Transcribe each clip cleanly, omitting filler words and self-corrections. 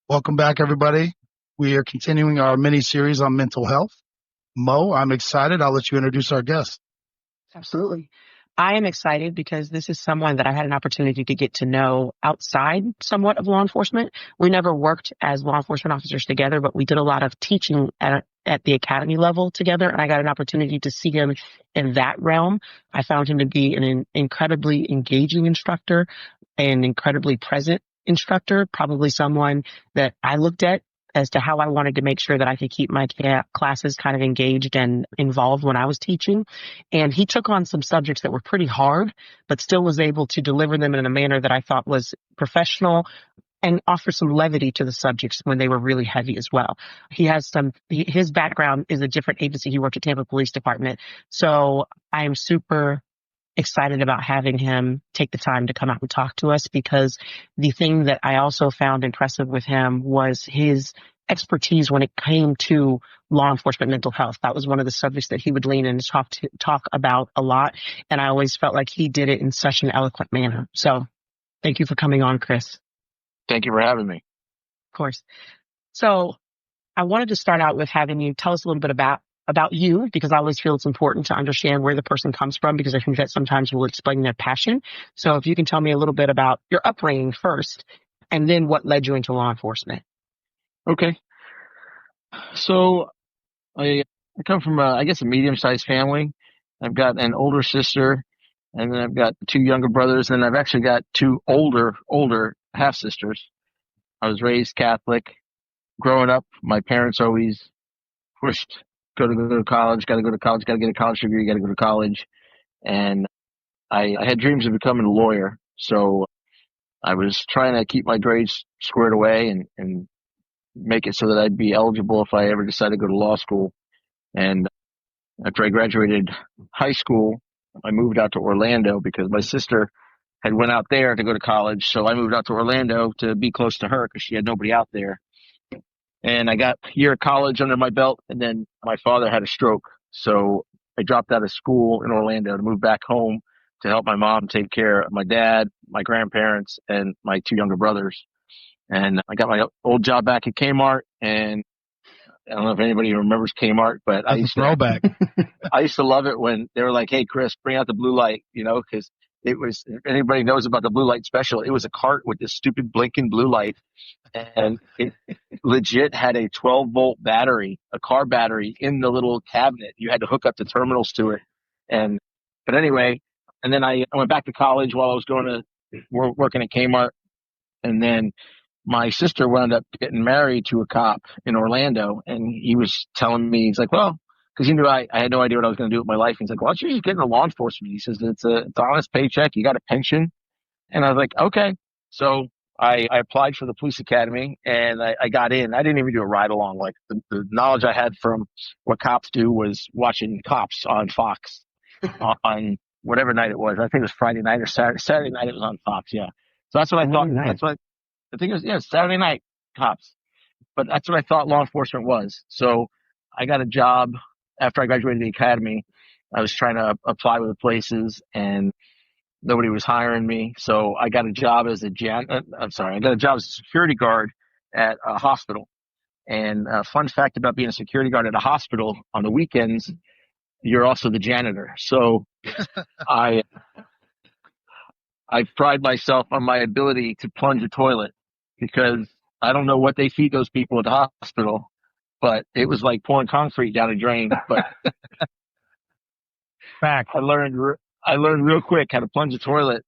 Welcome back, everybody. We are continuing our mini-series on mental health. Mo, I'm excited. I'll let you introduce our guest. Absolutely. I am excited because this is someone that I had an opportunity to get to know outside somewhat of law enforcement. We never worked as law enforcement officers together, but we did a lot of teaching at the academy level together, and I got an opportunity to see him in that realm. I found him to be an incredibly engaging instructor, an incredibly present instructor, probably someone that I looked at as to how I wanted to make sure that I could keep my classes kind of engaged and involved when I was teaching. And he took on some subjects that were pretty hard, but still was able to deliver them in a manner that I thought was professional and offer some levity to the subjects when they were really heavy as well. His background is a different agency. He worked at Tampa Police Department. So I am super excited about having him take the time to come out and talk to us, because the thing that I also found impressive with him was his expertise when it came to law enforcement mental health. That was one of the subjects that he would lean in and talk about a lot. And I always felt like he did it in such an eloquent manner. So thank you for coming on, Kris. Thank you for having me. Of course. So I wanted to start out with having you tell us a little bit about you, because I always feel it's important to understand where the person comes from, because I think that sometimes will explain their passion. So if you can tell me a little bit about your upbringing first, and then what led you into law enforcement. Okay. So I come from a medium-sized family. I've got an older sister, and then I've got two younger brothers, and I've actually got two older half-sisters. I was raised Catholic. Growing up, my parents always pushed, go to college, got to go to college, got to get a college degree, got to go to college. And I had dreams of becoming a lawyer. So I was trying to keep my grades squared away and make it so that I'd be eligible if I ever decided to go to law school. And after I graduated high school, I moved out to Orlando because my sister had went out there to go to college. So I moved out to Orlando to be close to her because she had nobody out there. And I got a year of college under my belt, and then my father had a stroke. So I dropped out of school in Orlando to move back home to help my mom take care of my dad, my grandparents, and my two younger brothers. And I got my old job back at Kmart, and I don't know if anybody remembers Kmart, but That's a throwback. I used to love it when they were like, "Hey, Kris, bring out the blue light," because it was, if anybody knows about the blue light special, it was a cart with this stupid blinking blue light, and it legit had a 12-volt battery, a car battery in the little cabinet. You had to hook up the terminals to it. But anyway, and then I went back to college while I was going to working at Kmart, and then my sister wound up getting married to a cop in Orlando, and he was telling me, he's like, well, because he knew I had no idea what I was going to do with my life. He's like, why don't you just get into law enforcement? He says, it's an honest paycheck. You got a pension. And I was like, okay. So I applied for the police academy, and I got in. I didn't even do a ride along. Like the knowledge I had from what cops do was watching Cops on Fox on whatever night it was. I think it was Friday night or Saturday night. It was on Fox. Yeah. So that's what I thought. That's what I think it was. Saturday night Cops. But that's what I thought law enforcement was. So I got a job after I graduated the academy. I was trying to apply with places, and nobody was hiring me. So I got a job as a security guard at a hospital. And a fun fact about being a security guard at a hospital, on the weekends, you're also the janitor. So I pride myself on my ability to plunge a toilet, because I don't know what they feed those people at the hospital, but it was like pouring concrete down a drain. But Fact. I learned real quick how to plunge a toilet.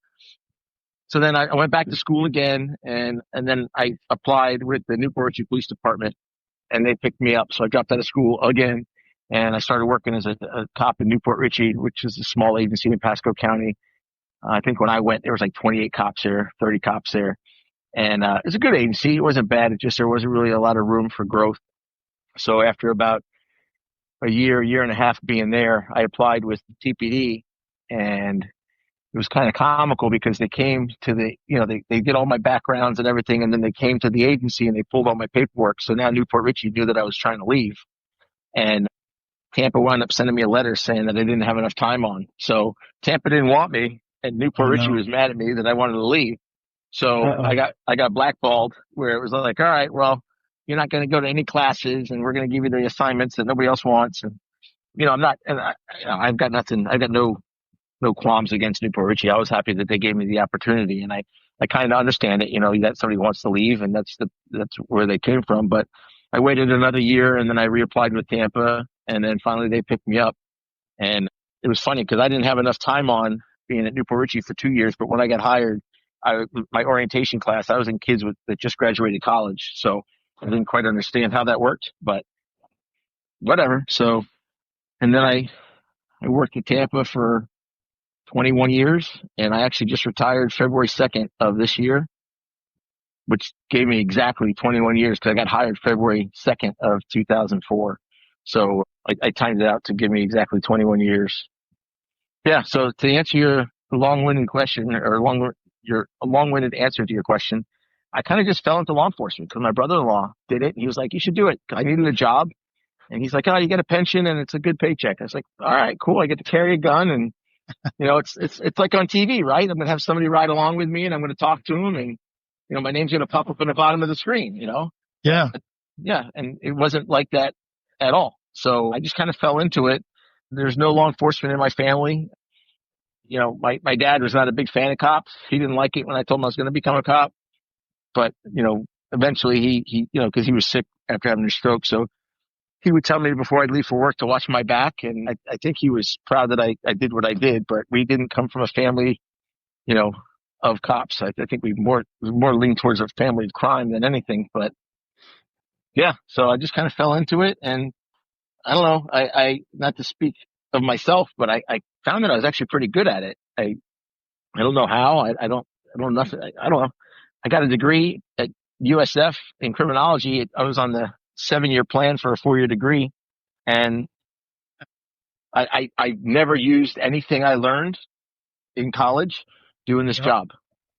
So then I went back to school again, and then I applied with the Newport Richey Police Department, and they picked me up. So I dropped out of school again, and I started working as a cop in Newport Richey, which is a small agency in Pasco County. I think when I went, there was like 28 cops there, 30 cops there. And it's a good agency. It wasn't bad. It just, there wasn't really a lot of room for growth. So after about a year and a half being there, I applied with TPD, and it was kind of comical because they came to they did all my backgrounds and everything, and then they came to the agency and they pulled all my paperwork. So now Newport Richey knew that I was trying to leave. And Tampa wound up sending me a letter saying that I didn't have enough time on. So Tampa didn't want me, and Newport Richie was mad at me that I wanted to leave. So I got blackballed, where it was like, all right, well, you're not going to go to any classes, and we're going to give you the assignments that nobody else wants. And I'm not, and I've got nothing. I've got no qualms against Newport Richie. I was happy that they gave me the opportunity, and I kind of understand it. That somebody wants to leave, and that's where they came from. But I waited another year, and then I reapplied with Tampa, and then finally they picked me up. And it was funny because I didn't have enough time on being at Newport Richie for 2 years. But when I got hired, my orientation class, I was in kids that just graduated college, so I didn't quite understand how that worked, but whatever. So, and then I worked at Tampa for 21 years, and I actually just retired February 2nd of this year, which gave me exactly 21 years because I got hired February 2nd of 2004. So I timed it out to give me exactly 21 years. Yeah. So to answer your long-winded question, or a long-winded answer to your question, I kind of just fell into law enforcement because my brother-in-law did it. And he was like, you should do it. I needed a job. And he's like, oh, you get a pension and it's a good paycheck. I was like, all right, cool. I get to carry a gun, and it's like on TV, right? I'm going to have somebody ride along with me, and I'm going to talk to them, and my name's going to pop up in the bottom of the screen, Yeah. Yeah. And it wasn't like that at all. So I just kind of fell into it. There's no law enforcement in my family. My dad was not a big fan of cops. He didn't like it when I told him I was going to become a cop. But, eventually he because he was sick after having a stroke. So he would tell me before I'd leave for work to watch my back. And I think he was proud that I did what I did, but we didn't come from a family, of cops. I think we more lean towards a family of crime than anything. But yeah, so I just kind of fell into it, and I don't know. I not to speak of myself, but I found that I was actually pretty good at it. I don't know how. I don't know nothing. I don't know. I got a degree at USF in criminology. I was on the 7-year plan for a 4-year degree, and I never used anything I learned in college doing this job.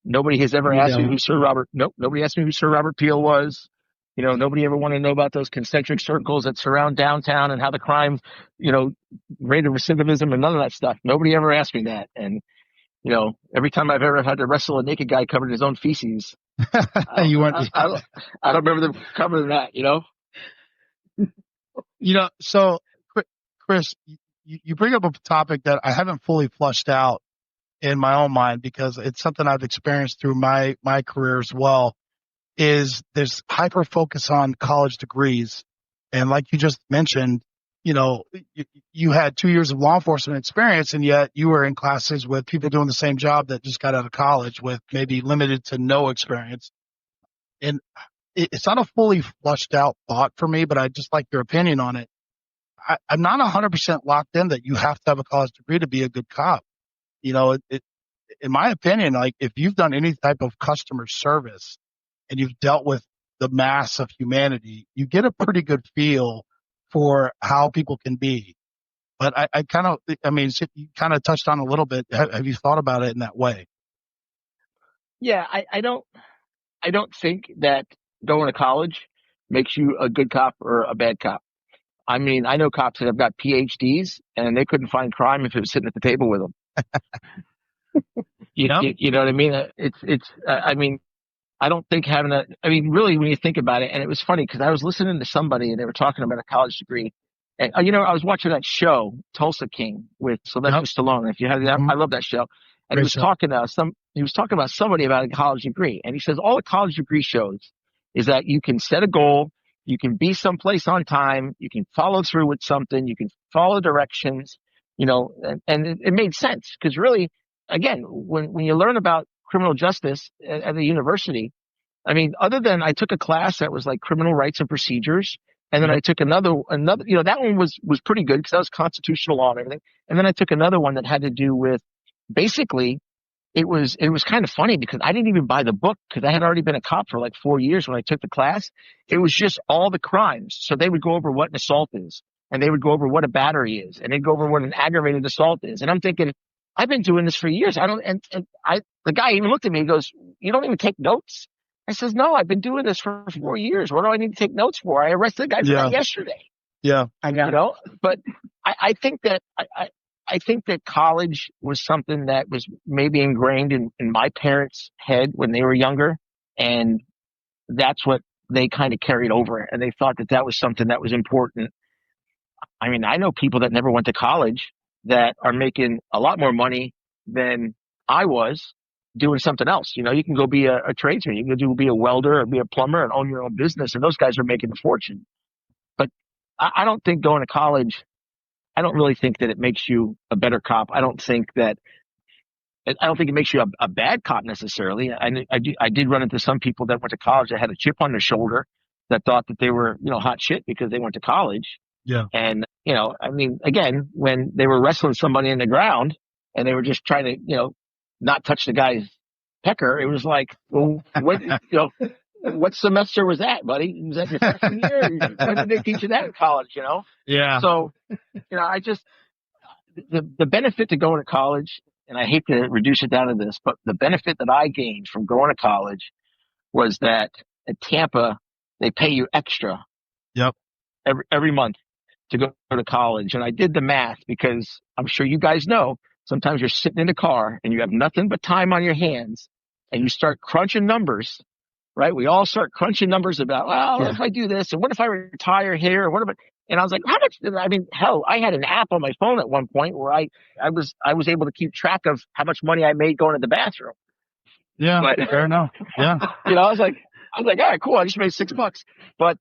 Nobody has ever asked me who Sir Robert. Nope. Nobody asked me who Sir Robert Peel was. Nobody ever wanted to know about those concentric circles that surround downtown and how the crime, rate of recidivism and none of that stuff. Nobody ever asked me that. And, every time I've ever had to wrestle a naked guy covered in his own feces, I don't remember them covering that, So Kris, you bring up a topic that I haven't fully flushed out in my own mind, because it's something I've experienced through my career as well. Is there's hyper focus on college degrees. And like you just mentioned, you had 2 years of law enforcement experience, and yet you were in classes with people doing the same job that just got out of college with maybe limited to no experience. And it's not a fully flushed out thought for me, but I just like your opinion on it. I'm not 100% locked in that you have to have a college degree to be a good cop. In my opinion, like if you've done any type of customer service and you've dealt with the mass of humanity, you get a pretty good feel for how people can be. But you kind of touched on a little bit. Have you thought about it in that way? Yeah, I don't think that going to college makes you a good cop or a bad cop. I mean, I know cops that have got PhDs and they couldn't find crime if it was sitting at the table with them. You know what I mean? I mean, I don't think really, when you think about it, and it was funny because I was listening to somebody and they were talking about a college degree. And, I was watching that show, Tulsa King, with Sylvester Stallone. If you have that, I love that show. And he was talking about somebody about a college degree. And he says, all a college degree shows is that you can set a goal, you can be someplace on time, you can follow through with something, you can follow directions, and it made sense. Because really, again, when you learn about criminal justice at the university, I mean, other than I took a class that was like criminal rights and procedures, and then I took another, that one was pretty good because that was constitutional law and everything. And then I took another one that had to do with, basically, it was kind of funny because I didn't even buy the book because I had already been a cop for like 4 years when I took the class. It was just all the crimes. So they would go over what an assault is, and they would go over what a battery is, and they'd go over what an aggravated assault is. And I'm thinking, I've been doing this for years. The guy even looked at me and goes, you don't even take notes? I says, no, I've been doing this for 4 years. What do I need to take notes for? I arrested the guy for that yesterday. Yeah. I got you it. know, but I think that I think that college was something that was maybe ingrained in my parents' head when they were younger, and that's what they kind of carried over, and they thought that that was something that was important. I mean, I know people that never went to college that are making a lot more money than I was doing something else. You know, you can go be a tradesman, you can be a welder or be a plumber and own your own business, and those guys are making a fortune. But I don't think going to college, I don't really think that it makes you a better cop. I don't think it makes you a bad cop necessarily. I did run into some people that went to college that had a chip on their shoulder that thought that they were, hot shit because they went to college. Yeah. And, I mean, again, when they were wrestling somebody in the ground and they were just trying to, not touch the guy's pecker, it was like, well, what semester was that, buddy? Was that your freshman year? When did they teach you that in college, Yeah. So, I just, the benefit to going to college, and I hate to reduce it down to this, but the benefit that I gained from going to college was that at Tampa, they pay you extra Yep. every month to go to college. And I did the math because I'm sure you guys know sometimes you're sitting in a car and you have nothing but time on your hands and you start crunching numbers, right? We all start crunching numbers about, well, what if I do this? And what if I retire here? And what if and I was like, how much? I mean, hell, I had an app on my phone at one point where I was able to keep track of how much money I made going to the bathroom. Yeah. But, fair enough. Yeah. I was like, all right, cool. I just made $6. But,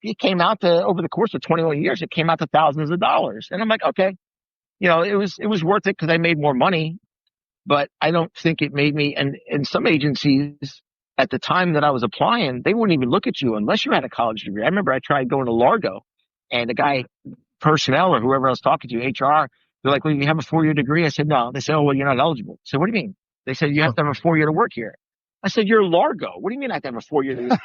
it came out to, over the course of 21 years, it came out to thousands of dollars. And I'm like, okay, it was worth it because I made more money, but I don't think it made me, and some agencies at the time that I was applying, they wouldn't even look at you unless you had a college degree. I remember I tried going to Largo and the guy, personnel or whoever I was talking to, HR, they're like, well, you have a 4-year degree? I said, no. They said, oh, well, you're not eligible. I said, what do you mean? They said, you have to have a 4-year to work here. I said, you're Largo. What do you mean I have to have a 4-year to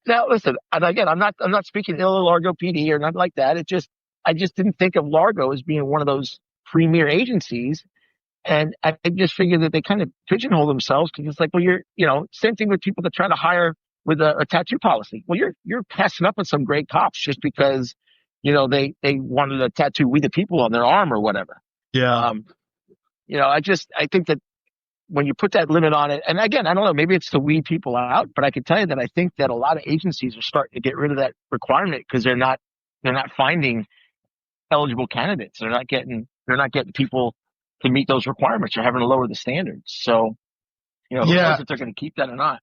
Now, listen, and again, I'm not speaking ill of Largo PD or nothing like that. I just didn't think of Largo as being one of those premier agencies. And I just figured that they kind of pigeonhole themselves because it's like, well, same thing with people that try to hire with a tattoo policy. Well, you're passing up on some great cops just because, they wanted a tattoo "We the People" on their arm or whatever. Yeah. I think that when you put that limit on it, and again, I don't know, maybe it's to weed people out, but I can tell you that I think that a lot of agencies are starting to get rid of that requirement because they're not finding eligible candidates. They're not getting people to meet those requirements. They're having to lower the standards. So, who knows if they're going to keep that or not.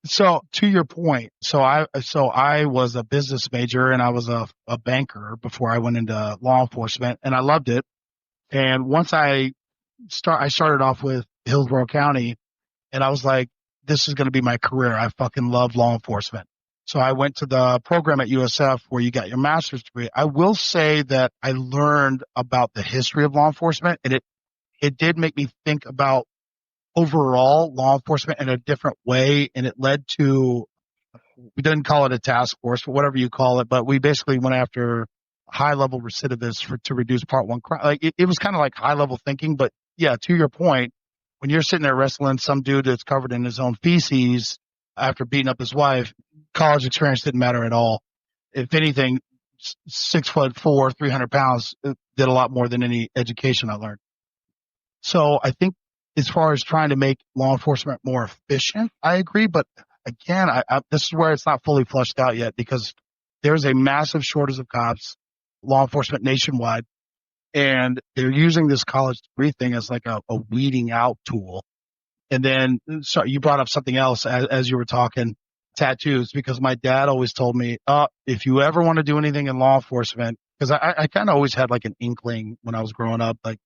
So to your point, so I was a business major and I was a banker before I went into law enforcement, and I loved it. And once I started off with Hillsborough County, and I was like, this is going to be my career. I fucking love law enforcement. So I went to the program at USF where you got your master's degree. I will say that I learned about the history of law enforcement, and it did make me think about overall law enforcement in a different way. And it led to, we didn't call it a task force, but whatever you call it, but we basically went after high level recidivists to reduce part one crime. Like it was kind of like high level thinking, but yeah, to your point, when you're sitting there wrestling some dude that's covered in his own feces after beating up his wife, college experience didn't matter at all. If anything, 6'4", 300 pounds did a lot more than any education I learned. So I think as far as trying to make law enforcement more efficient, I agree. But again, this is where it's not fully flushed out yet because there's a massive shortage of cops, law enforcement nationwide, and they're using this college degree thing as like a weeding out tool. And then, so you brought up something else as you were talking, tattoos, because my dad always told me, if you ever want to do anything in law enforcement, because I kind of always had like an inkling when I was growing up. Like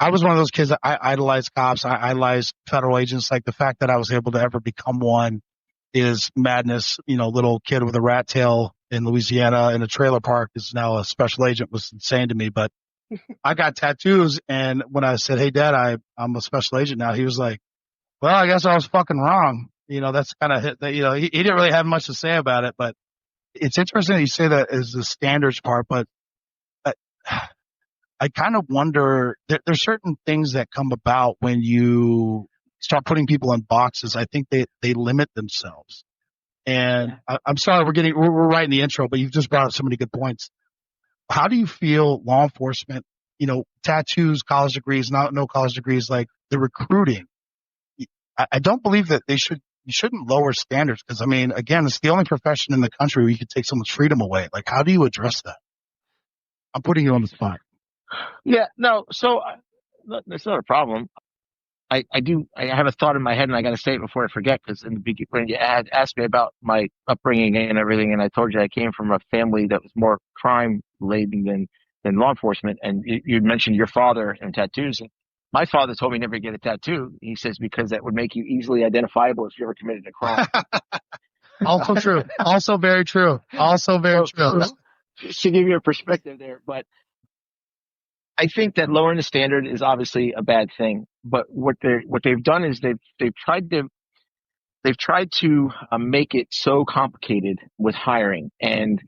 I was one of those kids that I idolized cops. I idolized federal agents. Like the fact that I was able to ever become one is madness. Little kid with a rat tail in Louisiana in a trailer park is now a special agent was insane to me. But I got tattoos. And when I said, hey, Dad, I'm a special agent now, he was like, well, I guess I was fucking wrong. That's kind of he didn't really have much to say about it. But it's interesting that you say that as the standards part. But I kind of wonder, there's certain things that come about when you start putting people in boxes, I think they limit themselves. And I'm sorry, we're right in the intro, but you've just brought up so many good points. How do you feel law enforcement, tattoos, college degrees, no college degrees, like the recruiting? I don't believe that you shouldn't lower standards because, I mean, again, it's the only profession in the country where you could take someone's freedom away. Like, how do you address that? I'm putting you on the spot. Yeah, no, so that's not a problem. I have a thought in my head and I got to say it before I forget, because in the beginning, when you asked me about my upbringing and everything, and I told you I came from a family that was more crime laden than law enforcement. And you mentioned your father and tattoos. And my father told me never to get a tattoo. He says, because that would make you easily identifiable if you ever committed a crime. Also true. Also very true. Also very true. Just to give you a perspective there, but I think that lowering the standard is obviously a bad thing. But what they've done is they've tried to make it so complicated with hiring, and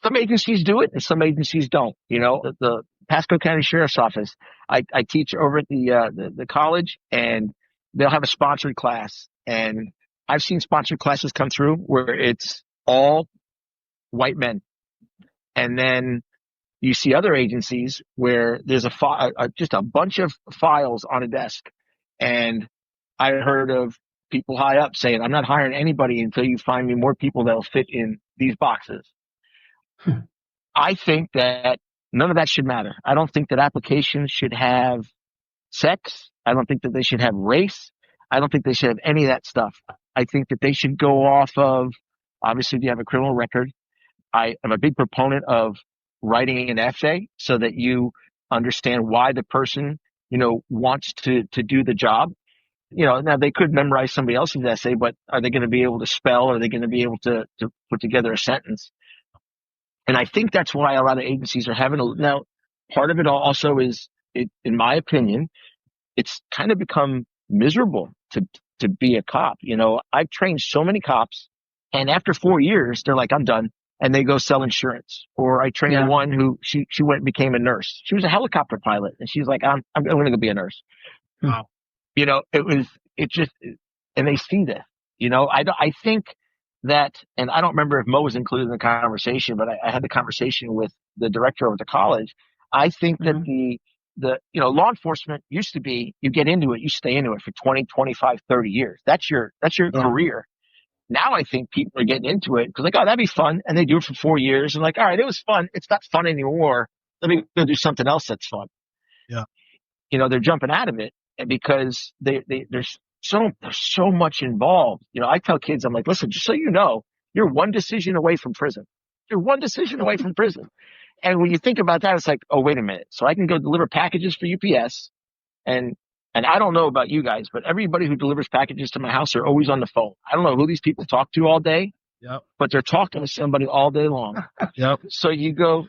some agencies do it and some agencies don't. The Pasco County Sheriff's Office, I teach over at the college, and they'll have a sponsored class, and I've seen sponsored classes come through where it's all white men, and then you see other agencies where there's just a bunch of files on a desk. And I heard of people high up saying, I'm not hiring anybody until you find me more people that'll fit in these boxes. I think that none of that should matter. I don't think that applications should have sex. I don't think that they should have race. I don't think they should have any of that stuff. I think that they should go off of, obviously, if you have a criminal record. I am a big proponent of writing an essay so that you understand why the person, wants to do the job. Now they could memorize somebody else's essay, but are they going to be able to spell? Are they going to be able to put together a sentence? And I think that's why a lot of agencies are having now, part of it also is, in my opinion, it's kind of become miserable to be a cop. I've trained so many cops, and after 4 years, they're like, I'm done. And they go sell insurance. Or I trained one who she went and became a nurse. She was a helicopter pilot, and she's like, I'm going to go be a nurse. Wow. And they see this. I think that, and I don't remember if Mo was included in the conversation, but I had the conversation with the director of the college. I think that the law enforcement used to be, you get into it, you stay into it for 20, 25, 30 years. That's your career. Now I think people are getting into it because, like, oh, that'd be fun. And they do it for 4 years and like, all right, it was fun. It's not fun anymore. Let me go do something else that's fun. Yeah. They're jumping out of it because there's so much involved. I tell kids, I'm like, listen, just so you know, you're one decision away from prison. You're one decision away from prison. And when you think about that, it's like, oh, wait a minute. So I can go deliver packages for UPS, and I don't know about you guys, but everybody who delivers packages to my house are always on the phone. I don't know who these people talk to all day, but they're talking to somebody all day long. So you go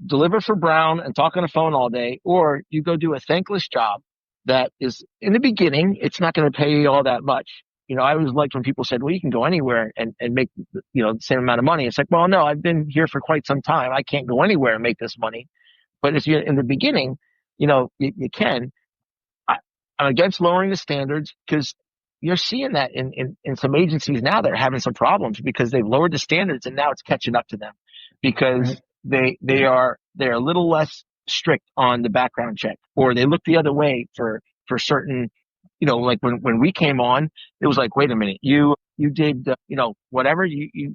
deliver for Brown and talk on the phone all day, or you go do a thankless job that is, in the beginning, it's not going to pay you all that much. I always liked when people said, well, you can go anywhere and make, the same amount of money. It's like, well, no, I've been here for quite some time. I can't go anywhere and make this money. But if you're in the beginning, you can. I'm against lowering the standards because you're seeing that in some agencies now that are having some problems because they've lowered the standards and now it's catching up to them because they are a little less strict on the background check, or they look the other way for certain, like when we came on, it was like, wait a minute, you did, whatever, you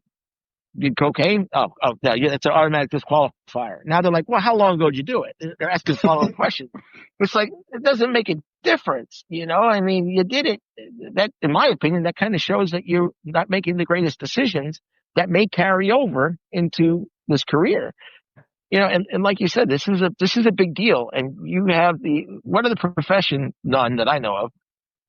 did cocaine? Oh, yeah, that's an automatic disqualifier. Now they're like, well, how long ago did you do it? They're asking follow-up questions. It's like, it doesn't make a difference. I mean, you did it. That, in my opinion, that kind of shows that you're not making the greatest decisions that may carry over into this career. And like you said, this is a big deal. And you have one of the profession, none that I know of,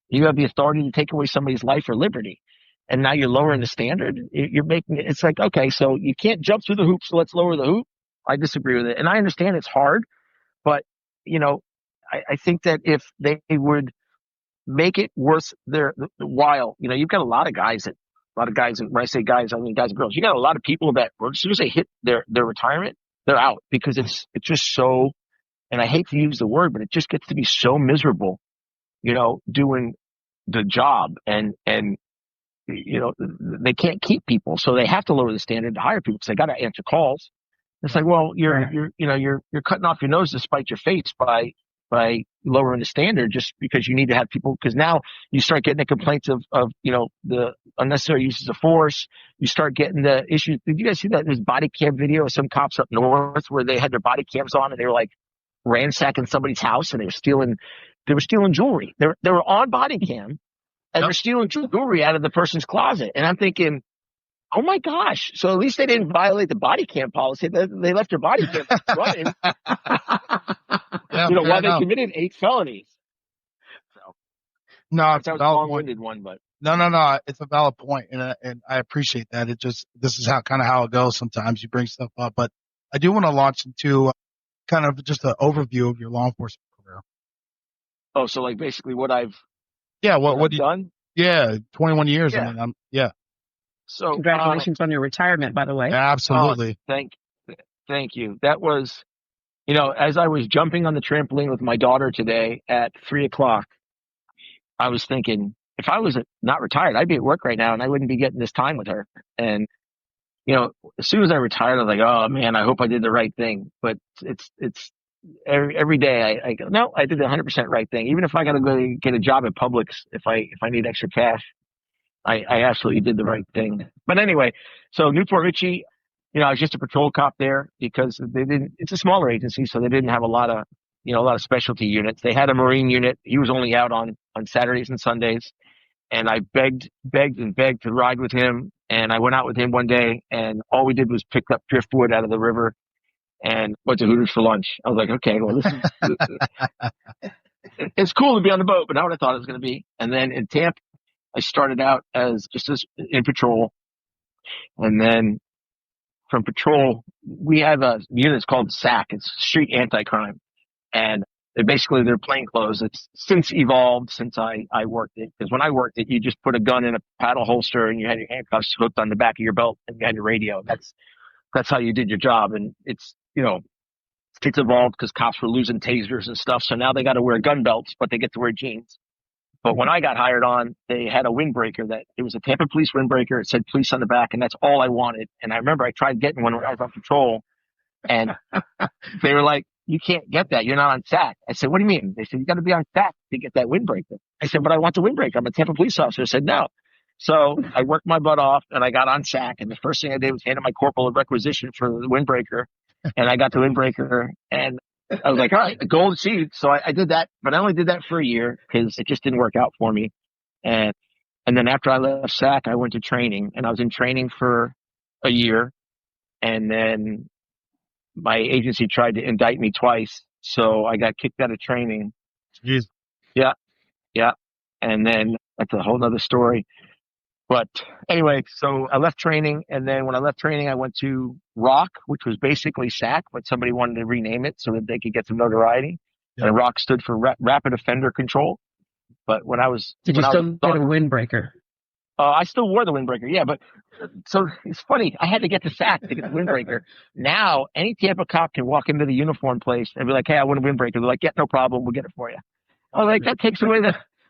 you have the authority to take away somebody's life or liberty. And now you're lowering the standard. You're making it, it's like, okay, so you can't jump through the hoop, so let's lower the hoop. I disagree with it. And I understand it's hard, but, I think that if they would make it worth their while, you've got a lot of guys, and when I say guys, I mean guys and girls. You got a lot of people that as soon as they hit their retirement, they're out because it's just so, and I hate to use the word, but it just gets to be so miserable, doing the job, and they can't keep people, so they have to lower the standard to hire people because they got to answer calls. It's like, well, you're cutting off your nose to spite your face by lowering the standard just because you need to have people. Because now you start getting the complaints of the unnecessary uses of force. You start getting the issues. Did you guys see that? There's body cam video of some cops up north where they had their body cams on and they were like ransacking somebody's house and they were stealing jewelry. They were on body cam and they're stealing jewelry out of the person's closet. And I'm thinking, oh my gosh! So at least they didn't violate the body cam policy. They left their body cam running. While they committed 8 felonies. So, no, it's that a was valid a long-winded one, but no, it's a valid point, and I appreciate that. This is how it goes. Sometimes you bring stuff up, but I do want to launch into kind of just an overview of your law enforcement career. Oh, so like basically what I've what you done? Yeah, 21 years. Yeah. I mean, So congratulations on your retirement, by the way. Absolutely. Thank you. That was, as I was jumping on the trampoline with my daughter today at 3:00, I was thinking, if I was not retired, I'd be at work right now and I wouldn't be getting this time with her. And, as soon as I retired, I was like, oh man, I hope I did the right thing. But it's every day I go, no, I did the 100% right thing. Even if I got to go get a job at Publix, if I need extra cash, I absolutely did the right thing. But anyway, so Newport Richie, I was just a patrol cop there because it's a smaller agency, so they didn't have a lot of specialty units. They had a Marine unit. He was only out on Saturdays and Sundays. And I begged to ride with him. And I went out with him one day and all we did was pick up driftwood out of the river and went to Hooters for lunch. I was like, okay, well, it's cool to be on the boat, but not what I thought it was going to be. And then in Tampa, I started out as in patrol. And then from patrol, we have a unit called SAC. It's Street Anti-Crime. And they're plainclothes. It's since evolved since I worked it. Because when I worked it, you just put a gun in a paddle holster and you had your handcuffs hooked on the back of your belt and you had your radio. That's how you did your job. And it's evolved because cops were losing tasers and stuff. So now they got to wear gun belts, but they get to wear jeans. But when I got hired on, they had a windbreaker it was a Tampa Police windbreaker. It said police on the back, and that's all I wanted. And I remember I tried getting one when I was on patrol, and they were like, you can't get that. You're not on SAC. I said, what do you mean? They said, you got to be on SAC to get that windbreaker. I said, but I want the windbreaker. I'm a Tampa police officer. I said, no. So I worked my butt off, and I got on SAC, and the first thing I did was hand my corporal a requisition for the windbreaker, and I got the windbreaker, and I was like, all right, gold achieved. So I did that, but I only did that for a year because it just didn't work out for me. And then after I left SAC, I went to training, and I was in training for a year. And then my agency tried to indict me twice. So I got kicked out of training. Jeez. Yeah. And then that's a whole nother story. But anyway, so I left training, and then when I left training, I went to ROC, which was basically SAC, but somebody wanted to rename it so that they could get some notoriety. Yeah. And ROC stood for Rapid Offender Control. But when I was did you still get a windbreaker? I still wore the windbreaker, yeah. But so it's funny, I had to get to SAC to get the windbreaker. Now any Tampa cop can walk into the uniform place and be like, "Hey, I want a windbreaker." They're like, "Yeah, no problem, we'll get it for you." I was like, that takes away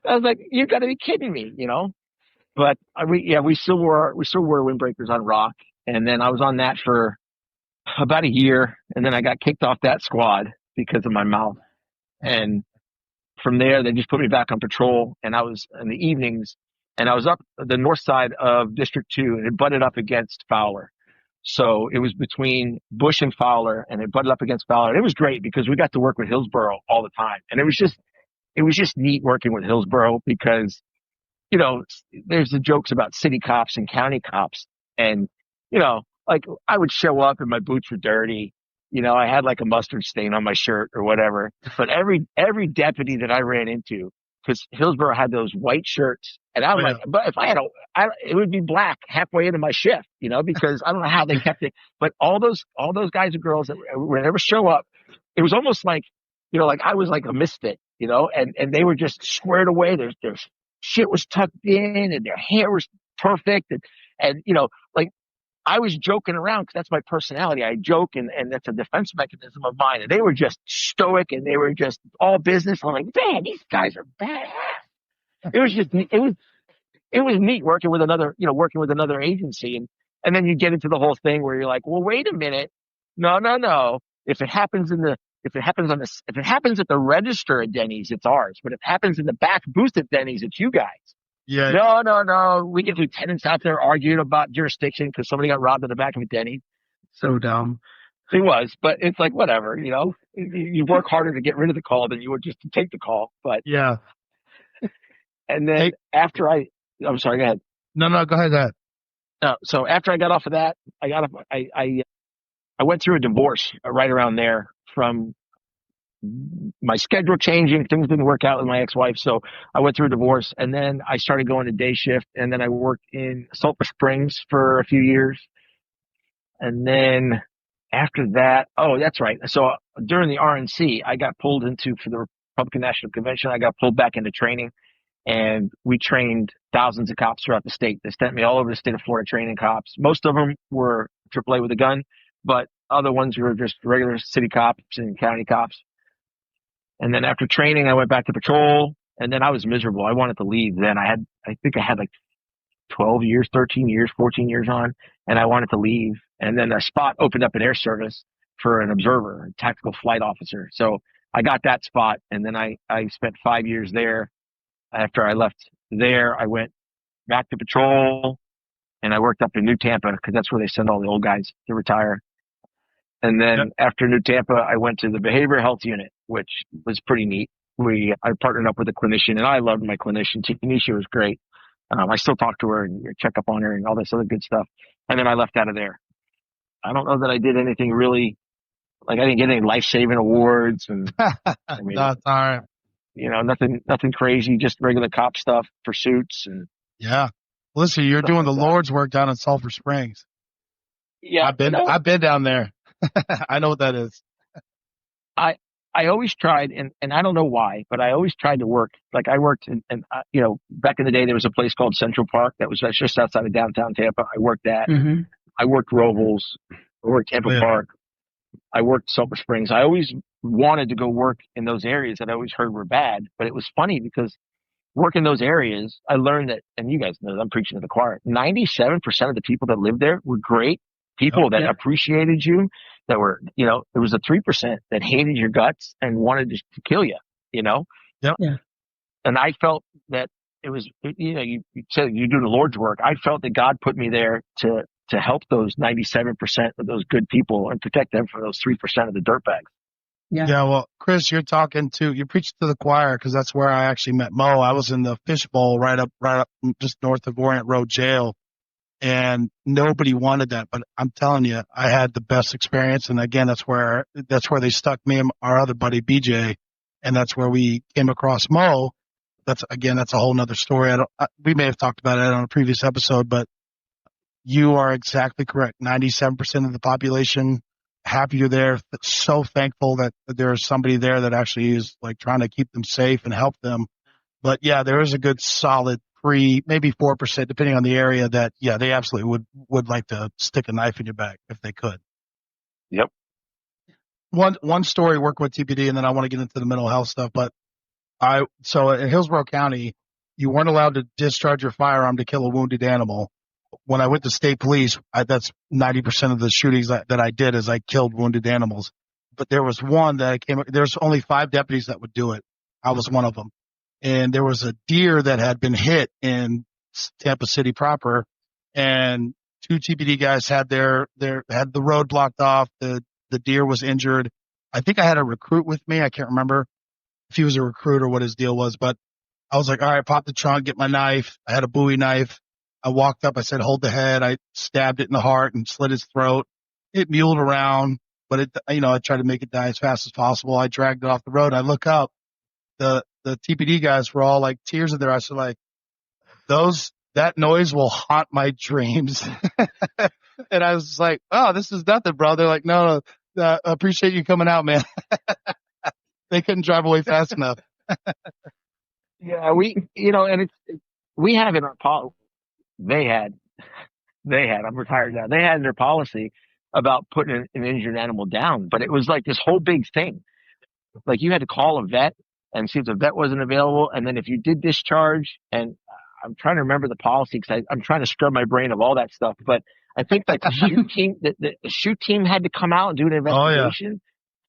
I was like, you got to be kidding me, But we still wore windbreakers on ROC, and then I was on that for about a year, and then I got kicked off that squad because of my mouth. And from there, they just put me back on patrol, and I was in the evenings, and I was up the north side of District 2, and it butted up against Fowler. So it was between Bush and Fowler, and it butted up against Fowler. And it was great because we got to work with Hillsborough all the time, and it was just neat working with Hillsborough because there's the jokes about city cops and county cops. And, like I would show up and my boots were dirty. I had like a mustard stain on my shirt or whatever. But every deputy that I ran into, because Hillsborough had those white shirts, and I was like, but if I had it would be black halfway into my shift, because I don't know how they kept it. But all those guys and girls that would ever show up, it was almost like, like I was like a misfit, and they were just squared away. Their shit was tucked in and their hair was perfect. And like I was joking around because that's my personality. I joke and that's a defense mechanism of mine. And they were just stoic and they were just all business. I'm like, man, these guys are badass. It was neat working with another agency. And then you get into the whole thing where you're like, well, wait a minute. No. If it happens at the register at Denny's, it's ours. But if it happens in the back booth at Denny's, it's you guys. Yeah. No. We get lieutenants out there arguing about jurisdiction because somebody got robbed in the back of a Denny's. So dumb. It was, but it's like, whatever, you work harder to get rid of the call than you would just to take the call. But yeah. And then after I'm sorry, go ahead. No, go ahead. So after I got off of that, I went through a divorce right around there from my schedule changing. Things didn't work out with my ex-wife. So I went through a divorce and then I started going to day shift and then I worked in Sulphur Springs for a few years. And then after that, oh, that's right. So during the RNC, I got pulled for the Republican National Convention. I got pulled back into training and we trained thousands of cops throughout the state. They sent me all over the state of Florida training cops. Most of them were AAA with a gun, but other ones were just regular city cops and county cops. And then after training, I went back to patrol and then I was miserable. I wanted to leave. Then I think I had like 12 years, 13 years, 14 years on, and I wanted to leave. And then a spot opened up in air service for an observer, a tactical flight officer. So I got that spot. And then I spent 5 years there. After I left there, I went back to patrol and I worked up in New Tampa because that's where they send all the old guys to retire. And then after New Tampa, I went to the behavioral health unit, which was pretty neat. I partnered up with a clinician and I loved my clinician. Tanisha was great. I still talk to her and check up on her and all this other good stuff. And then I left out of there. I don't know that I did anything really, like I didn't get any life-saving awards and I mean, That's all right. Nothing crazy, just regular cop stuff, pursuits and yeah. Listen, you're doing the Lord's work down in Sulphur Springs. Yeah. I've been down there. I know what that is. I always tried, and I don't know why, but I always tried to work. Like I worked back in the day, there was a place called Central Park that was just outside of downtown Tampa. I worked at. Mm-hmm. I worked Robles. I worked Tampa Park. I worked Sulphur Springs. I always wanted to go work in those areas that I always heard were bad. But it was funny because working those areas, I learned that, and you guys know, I'm preaching to the choir, 97% of the people that lived there were great people that appreciated you, that were, it was the 3% that hated your guts and wanted to kill you, Yep. Yeah. And I felt that it was, you said you do the Lord's work. I felt that God put me there to help those 97% of those good people and protect them from those 3% of the dirtbags. Yeah. Well, Kris, you preach to the choir because that's where I actually met Mo. I was in the fishbowl right up just north of Orient Road Jail. And nobody wanted that, but I'm telling you, I had the best experience. And again, that's where they stuck me and our other buddy BJ, and that's where we came across Mo. That's a whole nother story. We may have talked about it on a previous episode, but you are exactly correct. 97% of the population happy you're there. So thankful that there's somebody there that actually is like trying to keep them safe and help them. But yeah, there is a good solid maybe 4%, depending on the area, that, they absolutely would like to stick a knife in your back if they could. Yep. One story working with TPD, and then I want to get into the mental health stuff. But so in Hillsborough County, you weren't allowed to discharge your firearm to kill a wounded animal. When I went to state police, that's 90% of the shootings that I did is I killed wounded animals. But there was one that there's only 5 deputies that would do it. I was one of them. And there was a deer that had been hit in Tampa City proper, and 2 TPD guys had had the road blocked off. The deer was injured. I think I had a recruit with me. I can't remember if he was a recruit or what his deal was, but I was like, all right, pop the trunk, get my knife. I had a Bowie knife. I walked up. I said, hold the head. I stabbed it in the heart and slit his throat. It muled around, but I tried to make it die as fast as possible. I dragged it off the road. I look up. The TPD guys were all like tears in their eyes. They're like, that noise will haunt my dreams. And I was just like, oh, this is nothing, bro. They're like, no, I appreciate you coming out, man. They couldn't drive away fast enough. Yeah, we have in our policy, they had they had, I'm retired now, they had in their policy about putting an injured animal down, but it was like this whole big thing. Like you had to call a vet and see if the vet wasn't available. And then if you did discharge, and I'm trying to remember the policy because I'm trying to scrub my brain of all that stuff. But I think like the shoot team, the shoot team had to come out and do an investigation.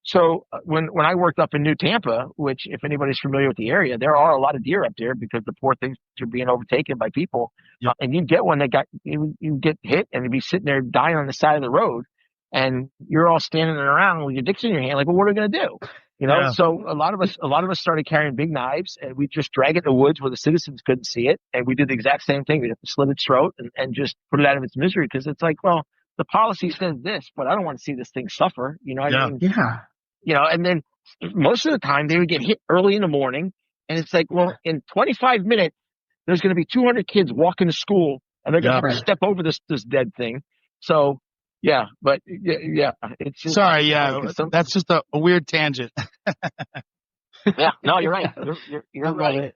So when I worked up in New Tampa, which if anybody's familiar with the area, there are a lot of deer up there because the poor things are being overtaken by people. Yep. And you get one that you get hit and you'd be sitting there dying on the side of the road, and you're all standing around with your dicks in your hand, like, well, what are we gonna do? You know, Yeah. so a lot of us started carrying big knives, and we just drag it in the woods where the citizens couldn't see it, and we did the exact same thing. We have to slit its throat and just put it out of its misery because it's like, well, the policy says this, but I don't want to see this thing suffer. You know what I mean? Yeah. You know, and then most of the time they would get hit early in the morning, and it's like, well, in 25 minutes, there's going to be 200 kids walking to school, and they're going to have to step over this dead thing. So, yeah, but yeah, it's just, sorry, yeah, that's just a weird tangent. Yeah, no, you're right. You're right.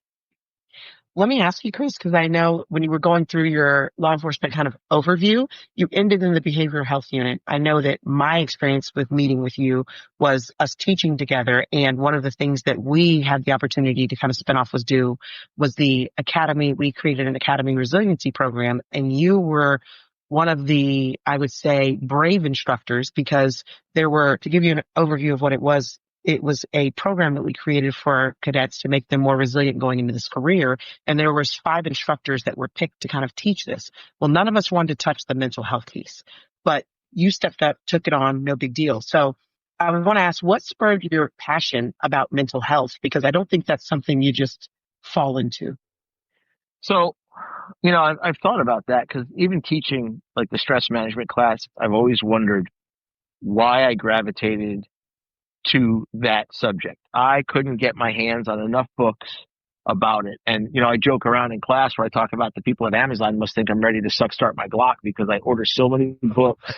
Let me ask you, Kris, because I know when you were going through your law enforcement kind of overview, you ended in the behavioral health unit. I know that my experience with meeting with you was us teaching together. And one of the things that we had the opportunity to kind of spin off was the academy. We created an academy resiliency program, and you were one of the, I would say, brave instructors, because there were, to give you an overview of what it was a program that we created for our cadets to make them more resilient going into this career. And there was 5 instructors that were picked to kind of teach this. Well, none of us wanted to touch the mental health piece, but you stepped up, took it on, no big deal. So I want to ask, what spurred your passion about mental health? Because I don't think that's something you just fall into. So, you know, I've thought about that because even teaching like the stress management class, I've always wondered why I gravitated to that subject. I couldn't get my hands on enough books about it. And, you know, I joke around in class where I talk about the people at Amazon must think I'm ready to start my Glock because I order so many books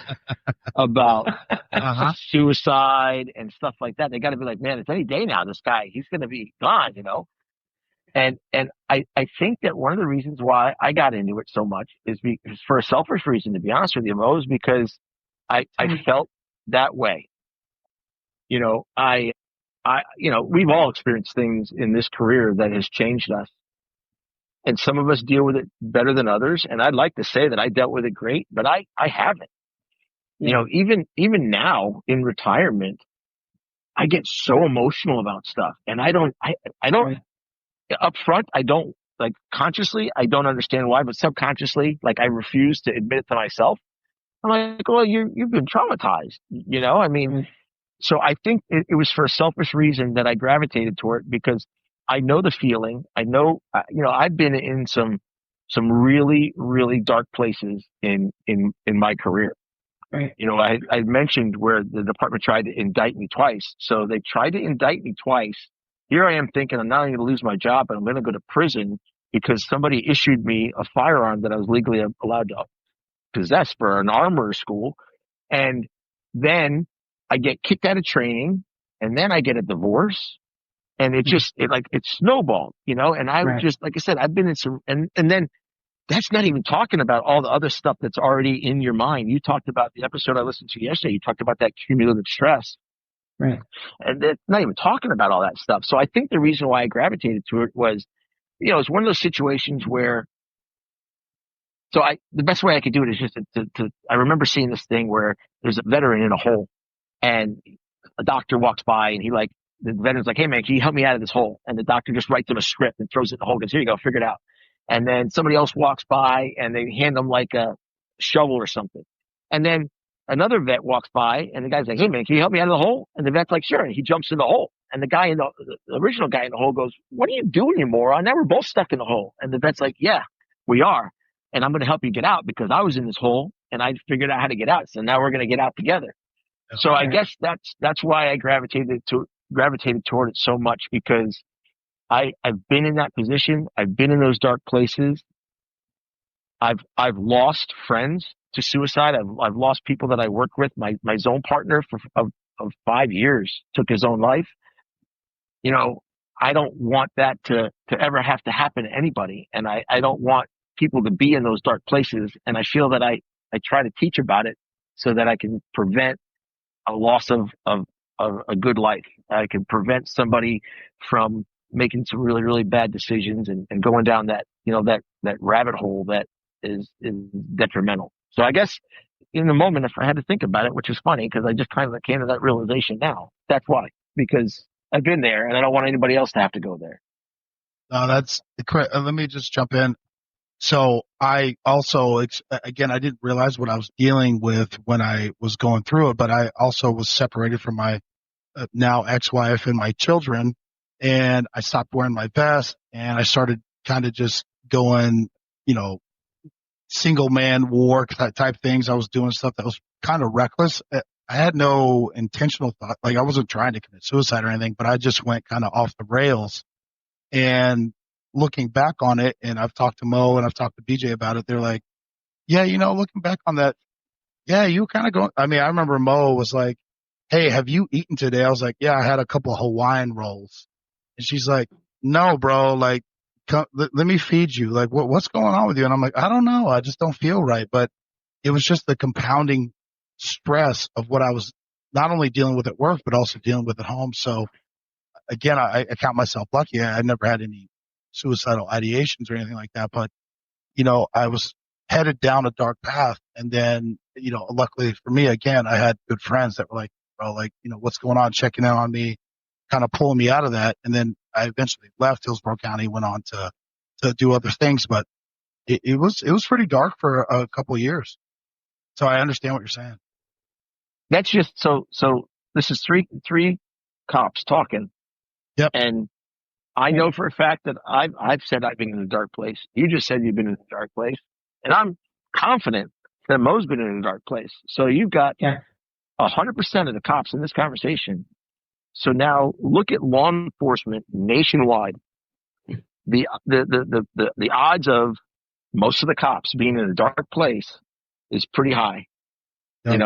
about suicide and stuff like that. They got to be like, man, it's any day now. This guy, he's going to be gone, you know? And I think that one of the reasons why I got into it so much is for a selfish reason, to be honest with you, Mo, is because I felt that way. You know, you know, we've all experienced things in this career that has changed us, and some of us deal with it better than others. And I'd like to say that I dealt with it great, but I haven't. Yeah. You know, even now in retirement, I get so emotional about stuff, and I don't up front. I don't, like, consciously, I don't understand why, but subconsciously, like, I refuse to admit it to myself. I'm like, well, you've been traumatized, you know? I mean, so I think it was for a selfish reason that I gravitated toward it, because I know the feeling. I know, you know, I've been in some really, really dark places in my career. Right. You know, I mentioned where the department tried to indict me twice. So they tried to indict me twice. Here I am thinking I'm not only going to lose my job, but I'm going to go to prison because somebody issued me a firearm that I was legally allowed to possess for an armor school. And then I get kicked out of training, and then I get a divorce, and it snowballed, you know. And I just, like I said, I've been in some, and then that's not even talking about all the other stuff that's already in your mind. You talked about the episode I listened to yesterday. You talked about that cumulative stress. Right. And that's not even talking about all that stuff. So I think the reason why I gravitated to it was, you know, it's one of those situations where, the best way I could do it is just I remember seeing this thing where there's a veteran in a hole, and a doctor walks by, and the veteran's like, hey man, can you help me out of this hole? And the doctor just writes him a script and throws it in the hole, goes, here you go, figure it out. And then somebody else walks by and they hand them like a shovel or something. And then another vet walks by, and the guy's like, hey man, can you help me out of the hole? And the vet's like, sure. And he jumps in the hole. And the guy the original guy in the hole goes, what are you doing, you moron? Now we're both stuck in the hole. And the vet's like, yeah, we are. And I'm going to help you get out because I was in this hole and I figured out how to get out. So now we're going to get out together. Okay. So I guess that's why I gravitated toward it so much, because I've been in that position. I've been in those dark places. I've lost friends to suicide. I've lost people that I work with. My zone partner of 5 years took his own life. You know, I don't want that to ever have to happen to anybody. And I don't want people to be in those dark places. And I feel that I try to teach about it so that I can prevent a loss of a good life. I can prevent somebody from making some really, really bad decisions and going down that, that rabbit hole that is detrimental. So I guess in the moment, if I had to think about it, which is funny because I just kind of came to that realization now, that's why, because I've been there and I don't want anybody else to have to go there. No, that's correct. Let me just jump in. So I also, again, I didn't realize what I was dealing with when I was going through it, but I also was separated from my now ex-wife and my children, and I stopped wearing my vest, and I started kind of just going, single man war type things. I was doing stuff that was kind of reckless. I had no intentional thought, like I wasn't trying to commit suicide or anything, but I just went kind of off the rails. And looking back on it, and I've talked to Mo and I've talked to BJ about it, they're like, yeah, looking back on that, yeah, you kind of go. I mean, I remember Mo was like, hey, have you eaten today? I was like, yeah, I had a couple of Hawaiian rolls. And she's like, no, bro, like, let me feed you. Like, what's going on with you? And I'm like, I don't know. I just don't feel right. But it was just the compounding stress of what I was not only dealing with at work, but also dealing with at home. So again, I count myself lucky. I never had any suicidal ideations or anything like that. But, I was headed down a dark path. And then, luckily for me, again, I had good friends that were like, bro, like, what's going on, checking in on me, kind of pulling me out of that. And then I eventually left Hillsborough County, went on to do other things. But it was pretty dark for a couple of years. So I understand what you're saying. That's just so this is three cops talking. Yep. And I know for a fact that I've said I've been in a dark place. You just said you've been in a dark place. And I'm confident that Mo's been in a dark place. So you've got 100% of the cops in this conversation. So now look at law enforcement nationwide. The odds of most of the cops being in a dark place is pretty high. Yep.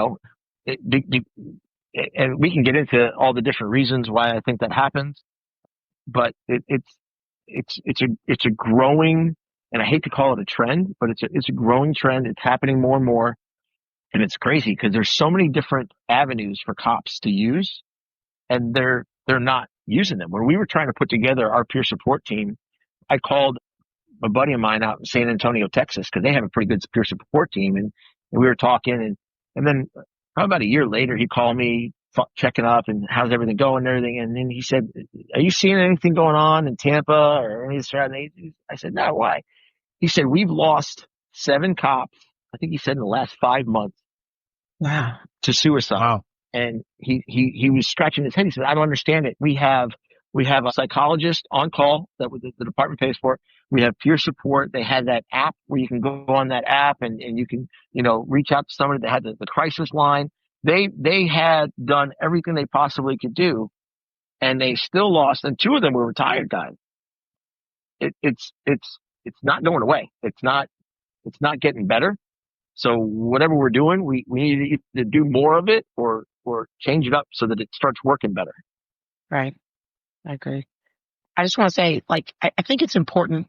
And we can get into all the different reasons why I think that happens. But it's a growing, and I hate to call it a trend, but it's a growing trend. It's happening more and more, and it's crazy because there's so many different avenues for cops to use, and they're not using them. When we were trying to put together our peer support team, I called a buddy of mine out in San Antonio, Texas, because they have a pretty good peer support team, and we were talking, and then probably about a year later, he called me, checking up and how's everything going and everything. And then he said, are you seeing anything going on in Tampa or any surrounding? I said, no, why? He said, we've lost 7 cops. I think he said in the last 5 months. Wow. To suicide. Wow. And he was scratching his head. He said, I don't understand it. We have a psychologist on call that the department pays for. We have peer support. They had that app where you can go on that app and you can, reach out to somebody that had the crisis line. They had done everything they possibly could do, and they still lost. And 2 of them were retired guys. It's not going away. It's not getting better. So whatever we're doing, we need to do more of it or change it up so that it starts working better. Right. I agree. I just want to say, like, I think it's important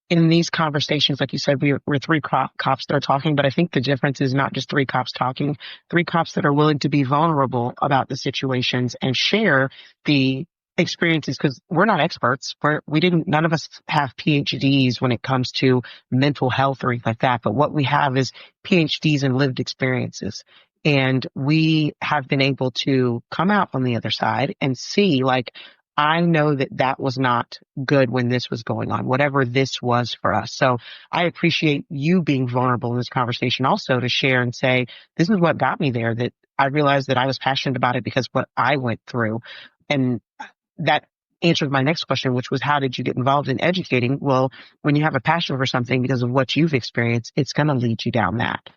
in these conversations, like you said, we're 3 cops that are talking, but I think the difference is not just 3 cops talking, 3 cops that are willing to be vulnerable about the situations and share the experiences, because we're not experts. None of us have PhDs when it comes to mental health or anything like that. But what we have is PhDs in lived experiences. And we have been able to come out on the other side and see, like, I know that was not good when this was going on, whatever this was for us. So I appreciate you being vulnerable in this conversation also to share and say, this is what got me there, that I realized that I was passionate about it because what I went through. And that answered my next question, which was, how did you get involved in educating? Well, when you have a passion for something because of what you've experienced, it's going to lead you down that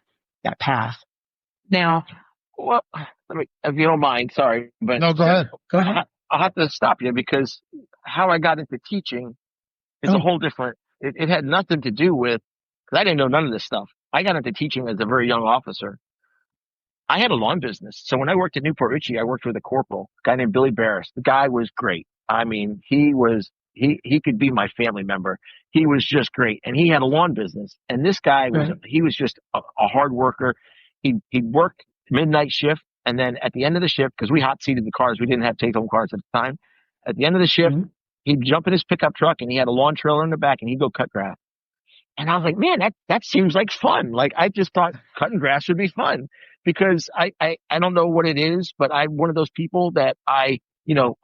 path. Now, well, if you don't mind, sorry, but no, go ahead. Go ahead. I'll have to stop you because how I got into teaching is a whole different. It had nothing to do with, because I didn't know none of this stuff. I got into teaching as a very young officer. I had a lawn business. So when I worked at Newport Richie, I worked with a corporal, a guy named Billy Barris. The guy was great. I mean, he he could be my family member. He was just great. And he had a lawn business. And this guy he was just a hard worker. He'd work midnight shift. And then at the end of the shift, because we hot seated the cars, we didn't have take home cars at the time. At the end of the shift, he'd jump in his pickup truck and he had a lawn trailer in the back and he'd go cut grass. And I was like, man, that seems like fun. Like, I just thought cutting grass would be fun because I don't know what it is, but I'm one of those people that I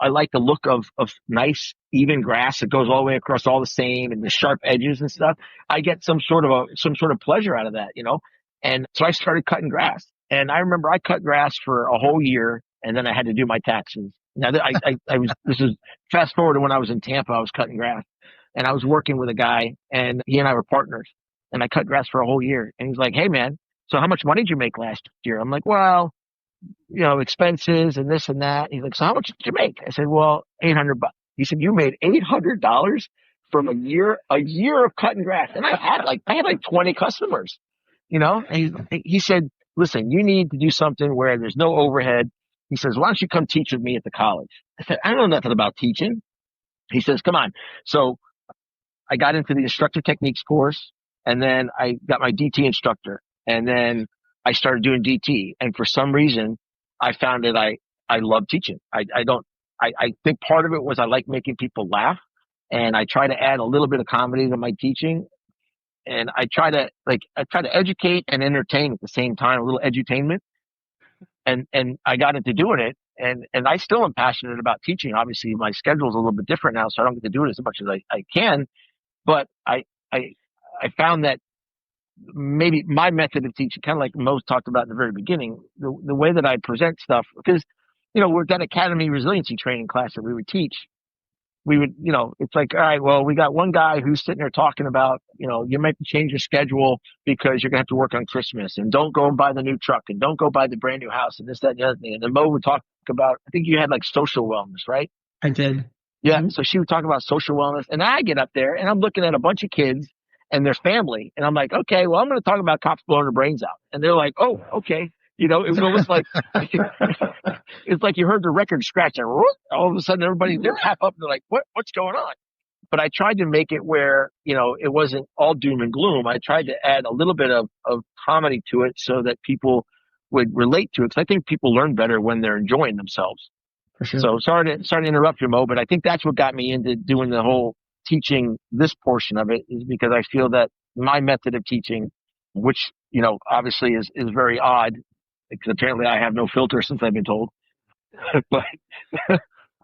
like the look of nice, even grass that goes all the way across all the same and the sharp edges and stuff. I get some sort of pleasure out of that, And so I started cutting grass. And I remember I cut grass for a whole year and then I had to do my taxes. Now this is fast forward to when I was in Tampa, I was cutting grass. And I was working with a guy and he and I were partners and I cut grass for a whole year. And he's like, hey man, so how much money did you make last year? I'm like, well, expenses and this and that. He's like, so how much did you make? I said, well, $800. He said, you made $800 from a year of cutting grass. And I had like 20 customers, and he said, listen, you need to do something where there's no overhead. He says, why don't you come teach with me at the college? I said, I don't know nothing about teaching. He says, come on. So I got into the instructor techniques course and then I got my DT instructor and then I started doing DT. And for some reason I found that I love teaching. I think part of it was I like making people laugh and I try to add a little bit of comedy to my teaching. And I try to educate and entertain at the same time, a little edutainment. And I got into doing it. And I still am passionate about teaching. Obviously my schedule is a little bit different now, so I don't get to do it as much as I can. But I found that maybe my method of teaching, kind of like Mo talked about in the very beginning, the way that I present stuff, because, with that academy resiliency training class that we would teach, we would, it's like, all right, well, we got one guy who's sitting there talking about, you might change your schedule because you're going to have to work on Christmas and don't go and buy the new truck and don't go buy the brand new house and this, that, and the other thing. And then Mo would talk about, I think you had like social wellness, right? I did. Yeah. So she would talk about social wellness and I get up there and I'm looking at a bunch of kids and their family. And I'm like, okay, well, I'm going to talk about cops blowing their brains out. And they're like, oh, okay. It was almost like, it's like you heard the record scratch and all of a sudden everybody, they're half up and they're like, what's going on? But I tried to make it where, it wasn't all doom and gloom. I tried to add a little bit of comedy to it so that people would relate to it. Cause I think people learn better when they're enjoying themselves. For sure. So sorry to interrupt you, Mo, but I think that's what got me into doing the whole teaching this portion of it is because I feel that my method of teaching, which, obviously is very odd because apparently I have no filter since I've been told, but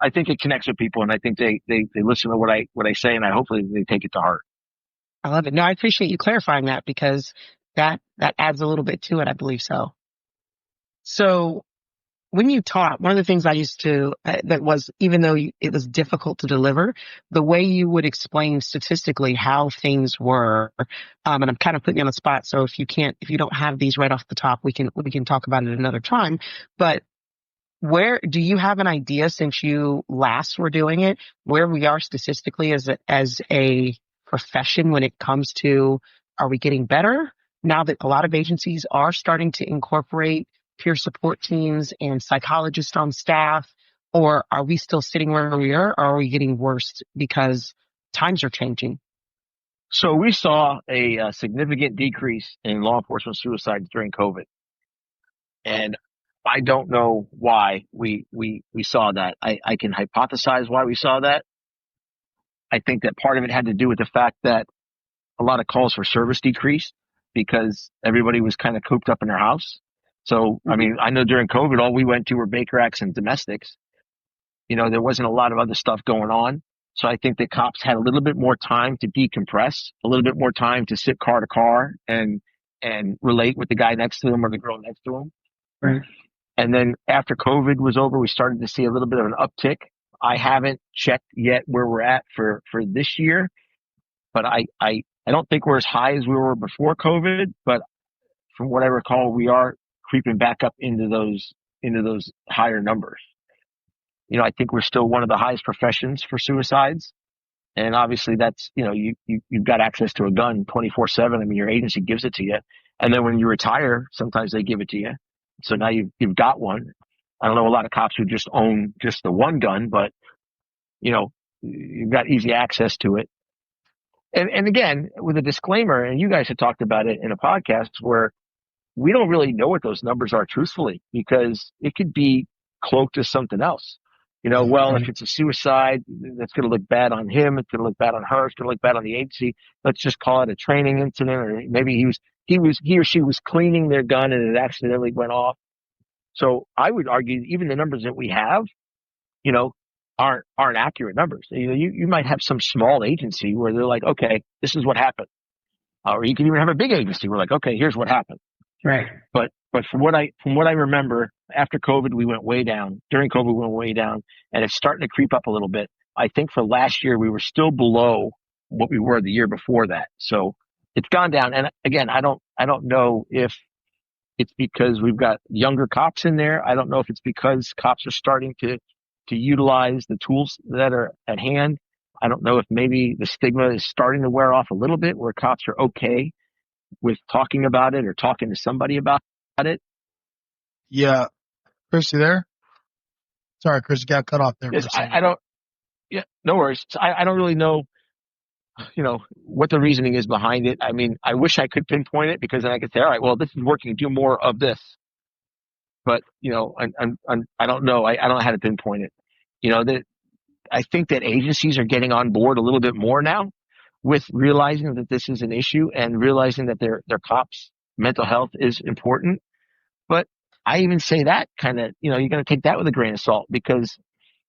I think it connects with people and I think they listen to what I say and hopefully they take it to heart. I love it. No, I appreciate you clarifying that because that adds a little bit to it. I believe so. So when you taught, one of the things I used to, that was, even though it was difficult to deliver, the way you would explain statistically how things were, and I'm kind of putting you on the spot. So if you don't have these right off the top, we can talk about it another time. But where do you have an idea since you last were doing it, where we are statistically as a profession when it comes to, are we getting better now that a lot of agencies are starting to incorporate peer support teams and psychologists on staff, or are we still sitting where we are, or are we getting worse because times are changing? So we saw a significant decrease in law enforcement suicides during COVID. And I don't know why we saw that. I can hypothesize why we saw that. I think that part of it had to do with the fact that a lot of calls for service decreased because everybody was kind of cooped up in their house. So, I mean, I know during COVID, all we went to were Baker Acts and domestics. There wasn't a lot of other stuff going on. So I think the cops had a little bit more time to decompress, a little bit more time to sit car to car and relate with the guy next to them or the girl next to them. Right. And then after COVID was over, we started to see a little bit of an uptick. I haven't checked yet where we're at for this year, but I don't think we're as high as we were before COVID, but from what I recall, we are creeping back up into those higher numbers. I think we're still one of the highest professions for suicides. And obviously that's, you've got access to a gun 24/7. I mean, your agency gives it to you. And then when you retire, sometimes they give it to you. So now you've got one. I don't know a lot of cops who just own just the one gun, but you've got easy access to it. And again, with a disclaimer, and you guys had talked about it in a podcast where we don't really know what those numbers are truthfully, because it could be cloaked as something else. Well, if it's a suicide, that's going to look bad on him. It's going to look bad on her. It's going to look bad on the agency. Let's just call it a training incident, or maybe he or she was cleaning their gun and it accidentally went off. So I would argue even the numbers that we have, aren't accurate numbers. You might have some small agency where they're like, okay, this is what happened. Or you can even have a big agency where like, okay, here's what happened. Right. But from what I remember, after COVID, we went way down. During COVID, we went way down, and it's starting to creep up a little bit. I think for last year, we were still below what we were the year before that. So it's gone down. And again, I don't know if it's because we've got younger cops in there. I don't know if it's because cops are starting to utilize the tools that are at hand. I don't know if maybe the stigma is starting to wear off a little bit, where cops are okay with talking about it or talking to somebody about it. Yeah. Kris, you there? Sorry, Kris, you got cut off there. Yes, I don't. Yeah, no worries. I don't really know, what the reasoning is behind it. I mean, I wish I could pinpoint it, because then I could say, all right, well, this is working. Do more of this. But I don't know. I don't know how to pinpoint it. That I think that agencies are getting on board a little bit more now, with realizing that this is an issue and realizing that their cops' mental health is important. But I even say that kind of, you're going to take that with a grain of salt, because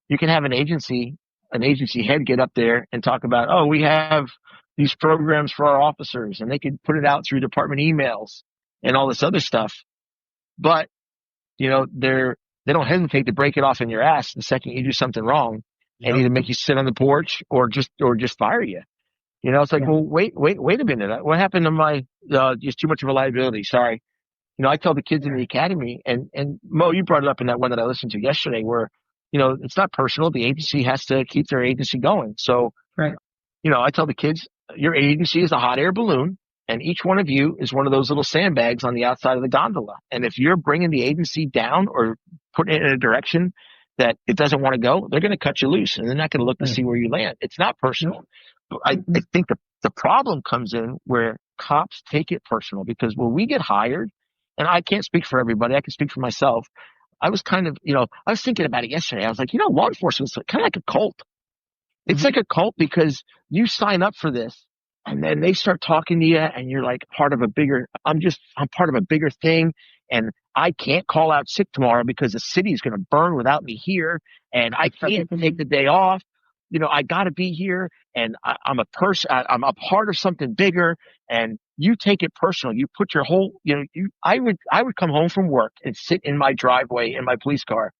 you can have an agency head get up there and talk about, oh, we have these programs for our officers, and they could put it out through department emails and all this other stuff. But, they don't hesitate to break it off in your ass the second you do something wrong, and either make you sit on the porch or just fire you. It's like, well, wait a minute. What happened to my, just too much of a liability? Sorry. I tell the kids in the academy, and Mo, you brought it up in that one that I listened to yesterday, where, it's not personal. The agency has to keep their agency going. So, right. I tell the kids, your agency is a hot air balloon, and each one of you is one of those little sandbags on the outside of the gondola. And if you're bringing the agency down or putting it in a direction that it doesn't want to go, they're going to cut you loose, and they're not going to look to see where you land. It's not personal. I think the problem comes in where cops take it personal, because when we get hired, and I can't speak for everybody, I can speak for myself. I was kind of, I was thinking about it yesterday. I was like, law enforcement's kind of like a cult. It's like a cult, because you sign up for this, and then they start talking to you, and you're like I'm part of a bigger thing, and I can't call out sick tomorrow because the city is going to burn without me here, and I can't take the day off. I got to be here, and I'm a person. I'm a part of something bigger, and you take it personal. You put your whole, I would come home from work and sit in my driveway in my police car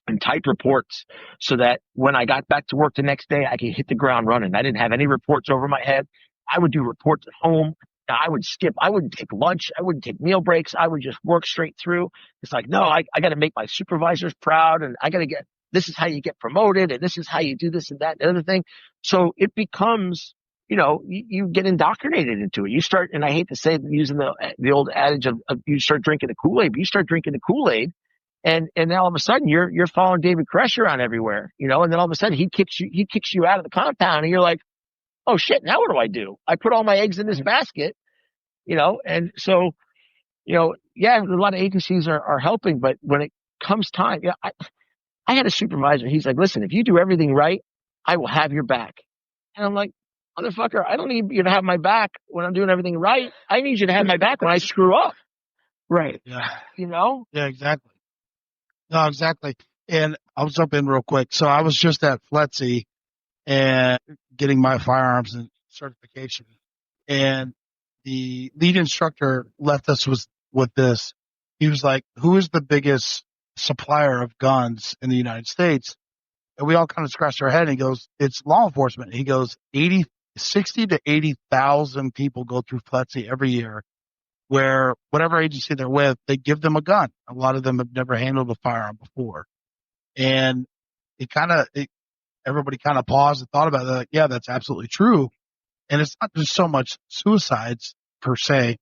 and type reports, so that when I got back to work the next day, I could hit the ground running. I didn't have any reports over my head. I would do reports at home. I would skip. I wouldn't take lunch. I wouldn't take meal breaks. I would just work straight through. It's like, no, I got to make my supervisors proud, and I got to this is how you get promoted, and this is how you do this and that and the other thing. So it becomes, you get indoctrinated into it. You start, and I hate to say it, using the old adage of you start drinking the Kool-Aid, but you start drinking the Kool-Aid, and then all of a sudden you're following David Koresh around everywhere, and then all of a sudden he kicks you out of the compound, and you're like, oh shit, now what do I do? I put all my eggs in this basket, and so, yeah, a lot of agencies are helping, but when it comes time, I had a supervisor. He's like, listen, if you do everything right, I will have your back. And I'm like, motherfucker, I don't need you to have my back when I'm doing everything right. I need you to have my back when I screw up. Right. Yeah. Yeah, exactly. No, exactly. And I'll jump in real quick. So I was just at FLETC and getting my firearms and certification. And the lead instructor left us with this. He was like, who is the biggest supplier of guns in the United States? And we all kind of scratched our head, and he goes, it's law enforcement. He goes, 60 to 80,000 people go through FLETC every year, where whatever agency they're with, they give them a gun. A lot of them have never handled a firearm before. And everybody kind of paused and thought about it. Like, yeah, that's absolutely true. And it's not just so much suicides per se,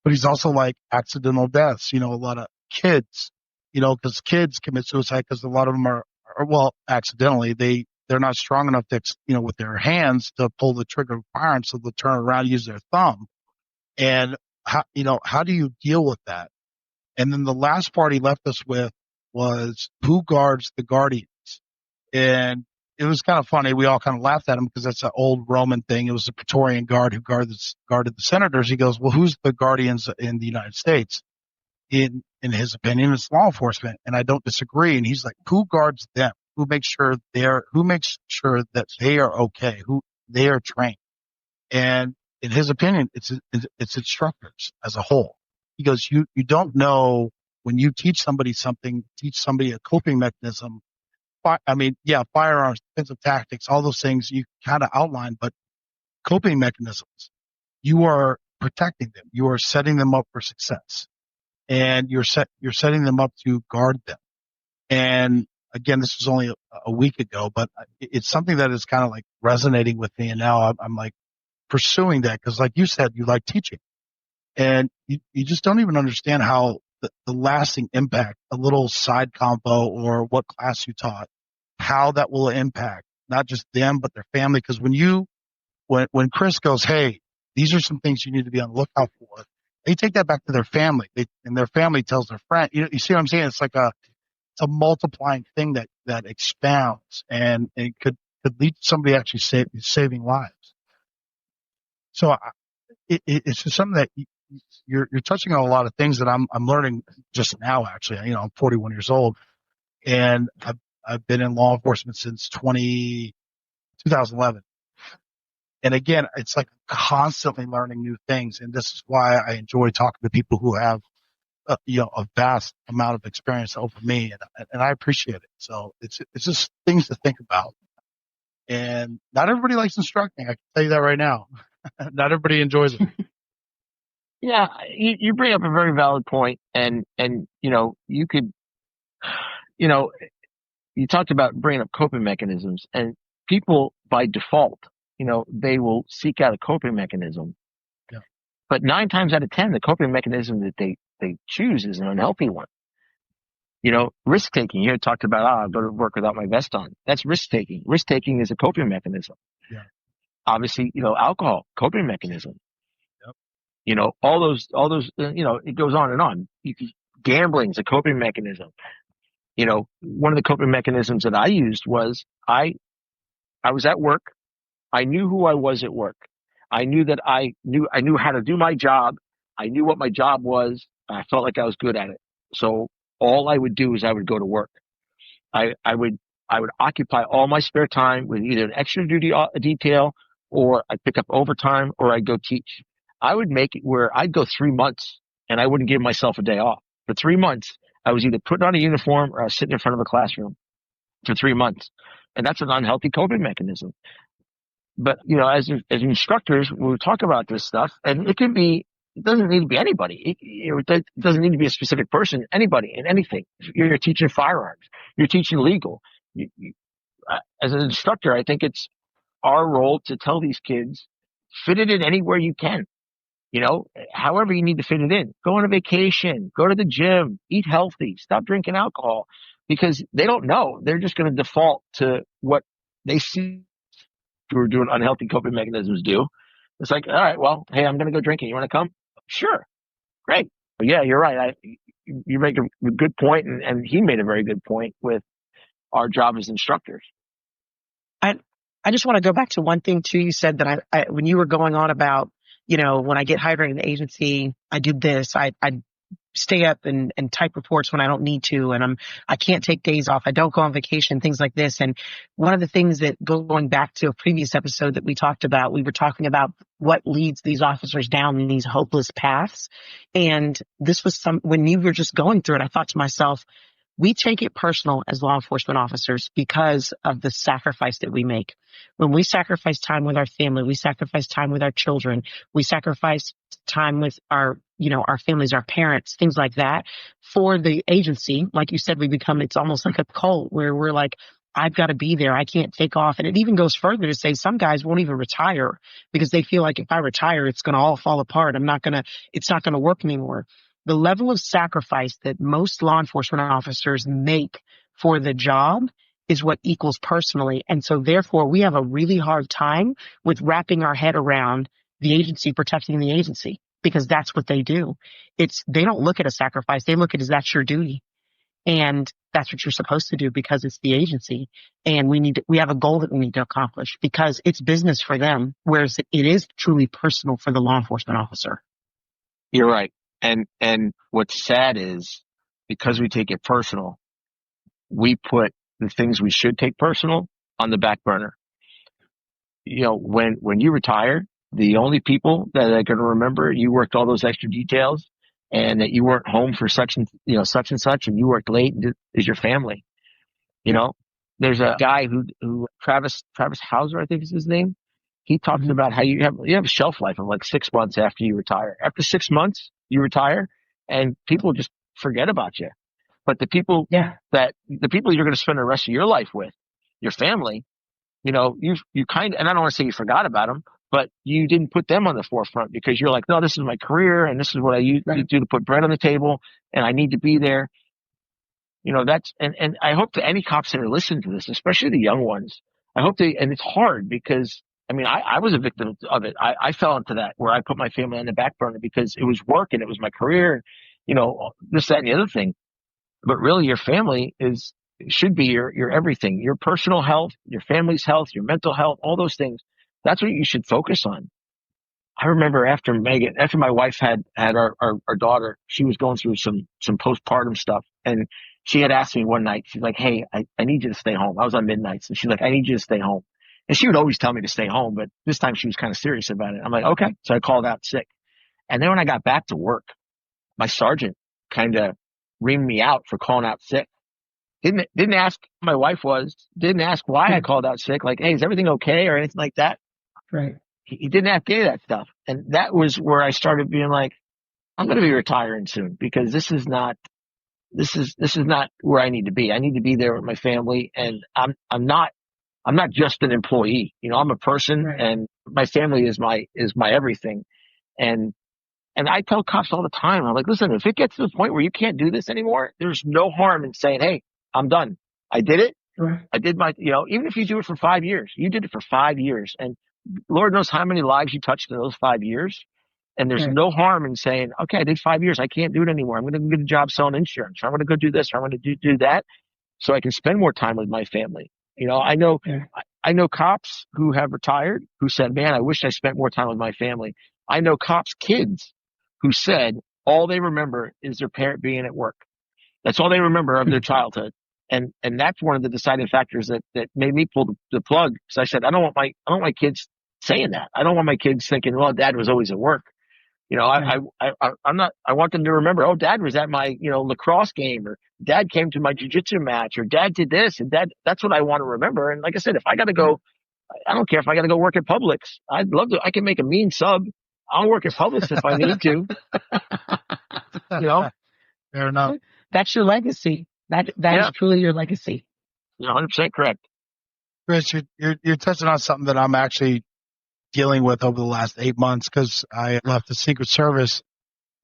but he's also like accidental deaths, a lot of kids, because kids commit suicide because a lot of them are accidentally, they they're not strong enough to, with their hands to pull the trigger of firearm, so they'll turn around and use their thumb. And how do you deal with that? And then the last part he left us with was who guards the guardians. And it was kind of funny. We all kind of laughed at him because that's an old Roman thing. It was the Praetorian Guard who guarded the senators. He goes, well, who's the guardians in the United States? In his opinion, it's law enforcement. And I don't disagree. And he's like, who guards them? Who makes sure that they are okay? Who they are trained? And in his opinion, it's instructors as a whole. He goes, you don't know when you teach somebody a coping mechanism. Firearms, defensive tactics, all those things you kind of outline, but coping mechanisms, you are protecting them. You are setting them up for success, and you're setting them up to guard them. And again, this was only a week ago, but it's something that is kind of like resonating with me. And now I'm like pursuing that because, like you said, you like teaching, and you just don't even understand how the lasting impact, a little side combo or what class you taught, how that will impact not just them, but their family. Because when Kris goes, hey, these are some things you need to be on the lookout for, they take that back to their family, and their family tells their friend. You see what I'm saying? It's like it's a multiplying thing that expounds, and it could lead to somebody actually saving lives. So it's just something that you're touching on a lot of things that I'm learning just now. Actually, I'm 41 years old, and I've been in law enforcement since 2011. And again, it's like constantly learning new things. And this is why I enjoy talking to people who have, a vast amount of experience over me. And I appreciate it. So it's just things to think about. And not everybody likes instructing. I can tell you that right now. Not everybody enjoys it. Yeah, you bring up a very valid point, and you could, you talked about bringing up coping mechanisms, and people by default, they will seek out a coping mechanism. Yeah. But 9 times out of 10, the coping mechanism that they choose is an unhealthy one. Risk taking. You had talked about, I'll go to work without my vest on. That's risk taking. Risk taking is a coping mechanism. Yeah. Obviously, alcohol, coping mechanism. Yep. All those, it goes on and on. Gambling is a coping mechanism. One of the coping mechanisms that I used was I was at work. I knew who I was at work. I knew that I knew how to do my job. I knew what my job was. I felt like I was good at it. So all I would do is I would go to work. I would occupy all my spare time with either an extra duty detail, or I'd pick up overtime, or I'd go teach. I would make it where I'd go 3 months and I wouldn't give myself a day off. For 3 months, I was either putting on a uniform or I was sitting in front of a classroom for 3 months. And that's an unhealthy coping mechanism. But, as instructors, we talk about this stuff, and it doesn't need to be anybody. It doesn't need to be a specific person, anybody and anything. You're teaching firearms. You're teaching legal. As an instructor, I think it's our role to tell these kids, fit it in anywhere you can. However you need to fit it in. Go on a vacation, go to the gym, eat healthy, stop drinking alcohol, because they don't know. They're just going to default to what they see who are doing unhealthy coping mechanisms do. It's like, all right, well, hey, I'm going to go drinking. You want to come? Sure. Great. But yeah, you're right. You make a good point, and he made a very good point with our job as instructors. I just want to go back to one thing too. You said that I when you were going on about, when I get hired in an agency, I do this. I stay up and type reports when I don't need to, and I can't take days off. I don't go on vacation, things like this. And one of the things that, going back to a previous episode that we talked about, we were talking about what leads these officers down these hopeless paths. And this was when you were just going through it, I thought to myself, we take it personal as law enforcement officers because of the sacrifice that we make. When we sacrifice time with our family, we sacrifice time with our children, we sacrifice time with our families, our parents, things like that for the agency. Like you said, it's almost like a cult where we're like, I've got to be there. I can't take off. And it even goes further to say some guys won't even retire because they feel like if I retire, it's going to all fall apart. It's not going to work anymore. The level of sacrifice that most law enforcement officers make for the job is what equals personally. And so therefore we have a really hard time with wrapping our head around the agency protecting the agency, because that's what they do. They don't look at a sacrifice. They look at it as that's your duty. And that's what you're supposed to do because it's the agency. And we have a goal that we need to accomplish because it's business for them, whereas it is truly personal for the law enforcement officer. You're right. And what's sad is because we take it personal, we put the things we should take personal on the back burner. You know, when you retire, the only people that are going to remember you worked all those extra details and that you weren't home for such and such, and you worked late is your family. You know, there's a guy who Travis Hauser, I think is his name. He talks about how you have a shelf life of like 6 months after you retire. After 6 months, you retire and people just forget about you. But the people you're going to spend the rest of your life with, your family, you know, you kind of, and I don't want to say you forgot about them, but you didn't put them on the forefront because you're like, no, this is my career and this is what I do to put bread on the table and I need to be there. You know, and I hope that any cops that are listening to this, especially the young ones, I hope and it's hard because, I mean, I was a victim of it. I fell into that where I put my family on the back burner because it was work and it was my career, you know, this, that, and the other thing. But really your family should be your everything, your personal health, your family's health, your mental health, all those things. That's what you should focus on. I remember after my wife had our daughter, she was going through some postpartum stuff. And she had asked me one night, she's like, hey, I need you to stay home. I was on midnights. And she's like, I need you to stay home. And she would always tell me to stay home. But this time she was kind of serious about it. I'm like, okay. So I called out sick. And then when I got back to work, my sergeant kind of reamed me out for calling out sick. Didn't ask who my wife was, didn't ask why I called out sick, like, hey, is everything okay or anything like that. Right. He didn't ask any of that stuff. And that was where I started being like, I'm going to be retiring soon because this is not where I need to be. I need to be there with my family. And I'm not just an employee. You know, I'm a person and my family is my everything. And I tell cops all the time, I'm like, listen, if it gets to the point where you can't do this anymore, there's no harm in saying, hey, I'm done. I did it. Right. I did even if you do it for 5 years, you did it for 5 years. And Lord knows how many lives you touched in those 5 years. And there's no harm in saying, okay, I did 5 years. I can't do it anymore. I'm going to get a job selling insurance. Or I'm going to go do this. Or I'm going to do that so I can spend more time with my family. You know, I know cops who have retired who said, man, I wish I spent more time with my family. I know cops' kids who said all they remember is their parent being at work. That's all they remember of their childhood. And that's one of the deciding factors that made me pull the plug. So I said, I don't want my kids saying that. I don't want my kids thinking, well, dad was always at work. You know, I want them to remember, oh, dad was at my, lacrosse game, or dad came to my jiu-jitsu match, or dad did this, and that's what I want to remember. And like I said, if I got to go, I don't care if I got to go work at Publix. I'd love to. I can make a mean sub. I'll work at Publix if I need to. Fair enough. That's your legacy. That is truly your legacy. You're 100% correct. Kris, you're touching on something that I'm actually dealing with over the last 8 months because I left the Secret Service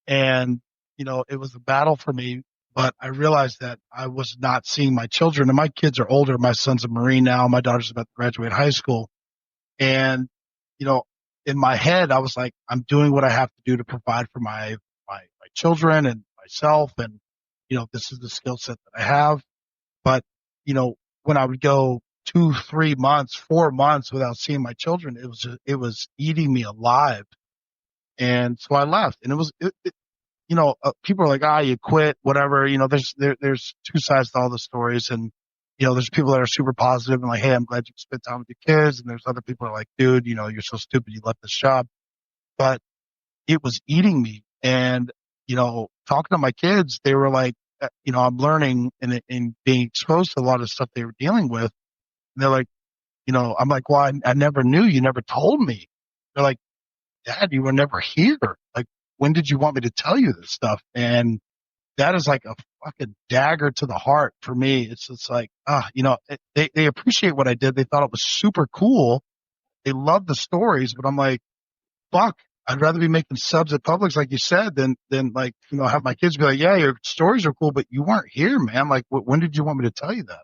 and, it was a battle for me, but I realized that I was not seeing my children, and my kids are older. My son's a Marine now. My daughter's about to graduate high school. And, in my head, I was like, I'm doing what I have to do to provide for my children and myself. And, this is the skill set that I have. But, when I would go 2, 3 months, 4 months without seeing my children, it was eating me alive. And so I left, and people are like, you quit, whatever. There's two sides to all the stories. And, there's people that are super positive and like, hey, I'm glad you spent time with your kids. And there's other people that are like, dude, you're so stupid. You left this job. But it was eating me. And, talking to my kids, they were like, I'm learning and being exposed to a lot of stuff they were dealing with. And they're like, I'm like, well, I never knew. You never told me. They're like, Dad, you were never here. Like, when did you want me to tell you this stuff? And that is like a fucking dagger to the heart for me. It's just like, they appreciate what I did. They thought it was super cool. They love the stories, but I'm like, fuck, I'd rather be making subs at Publix, like you said, than like, have my kids be like, yeah, your stories are cool, but you weren't here, man. Like, when did you want me to tell you that?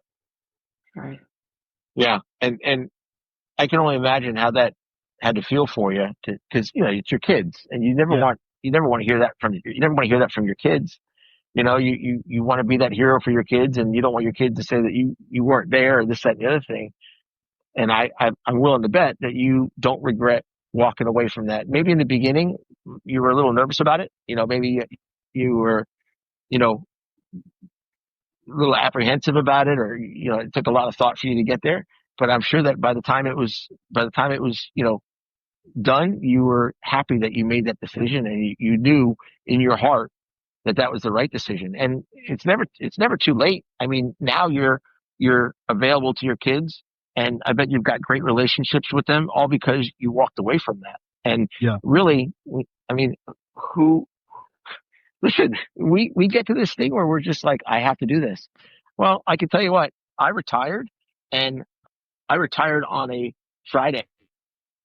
Right. Yeah. And I can only imagine how that had to feel for you cause it's your kids and you never Yeah. want to hear that you never want to hear that from your kids. You want to be that hero for your kids and you don't want your kids to say that you weren't there or this, that, and the other thing. And I'm willing to bet that you don't regret walking away from that. Maybe in the beginning you were a little nervous about it. Maybe you were, a little apprehensive about it, or, it took a lot of thought for you to get there. But I'm sure that by the time it was, done, you were happy that you made that decision and you knew in your heart that that was the right decision. And it's never too late. I mean, now you're available to your kids and I bet you've got great relationships with them all because you walked away from that. And Yeah. really, I mean, listen, we get to this thing where we're just like, I have to do this. Well, I can tell you what, I retired on a Friday.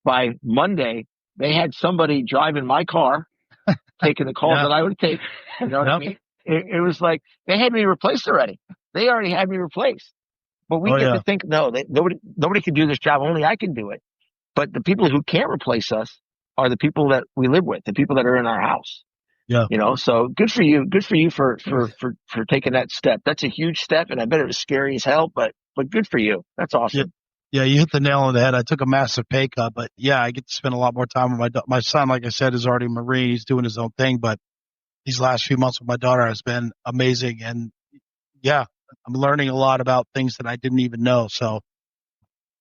By Monday, they had somebody driving my car, taking the calls Yeah. that I would take. You know what I mean? It was like they had me replaced already. They already had me replaced. But we get to think, no, nobody can do this job. Only I can do it. But the people who can't replace us are the people that we live with, the people that are in our house. Yeah. So good for you. Good for you for taking that step. That's a huge step. And I bet it was scary as hell, but good for you. That's awesome. Yeah, you hit the nail on the head. I took a massive pay cut, but yeah, I get to spend a lot more time with my son. Like I said, is already a Marine. He's doing his own thing, but these last few months with my daughter has been amazing. And yeah, I'm learning a lot about things that I didn't even know. So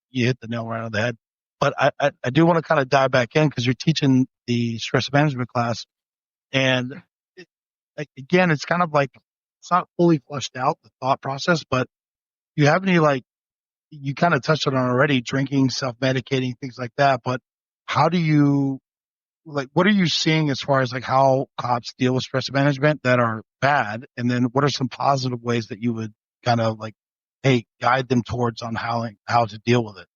you hit the nail right on the head. But I do want to kind of dive back in because you're teaching the stress management class. And again, it's kind of like, it's not fully fleshed out, the thought process, but do you have any you kind of touched on it already, drinking, self-medicating, things like that. But how do you, what are you seeing as far as how cops deal with stress management that are bad? And then what are some positive ways that you would kind of guide them towards on how to deal with it?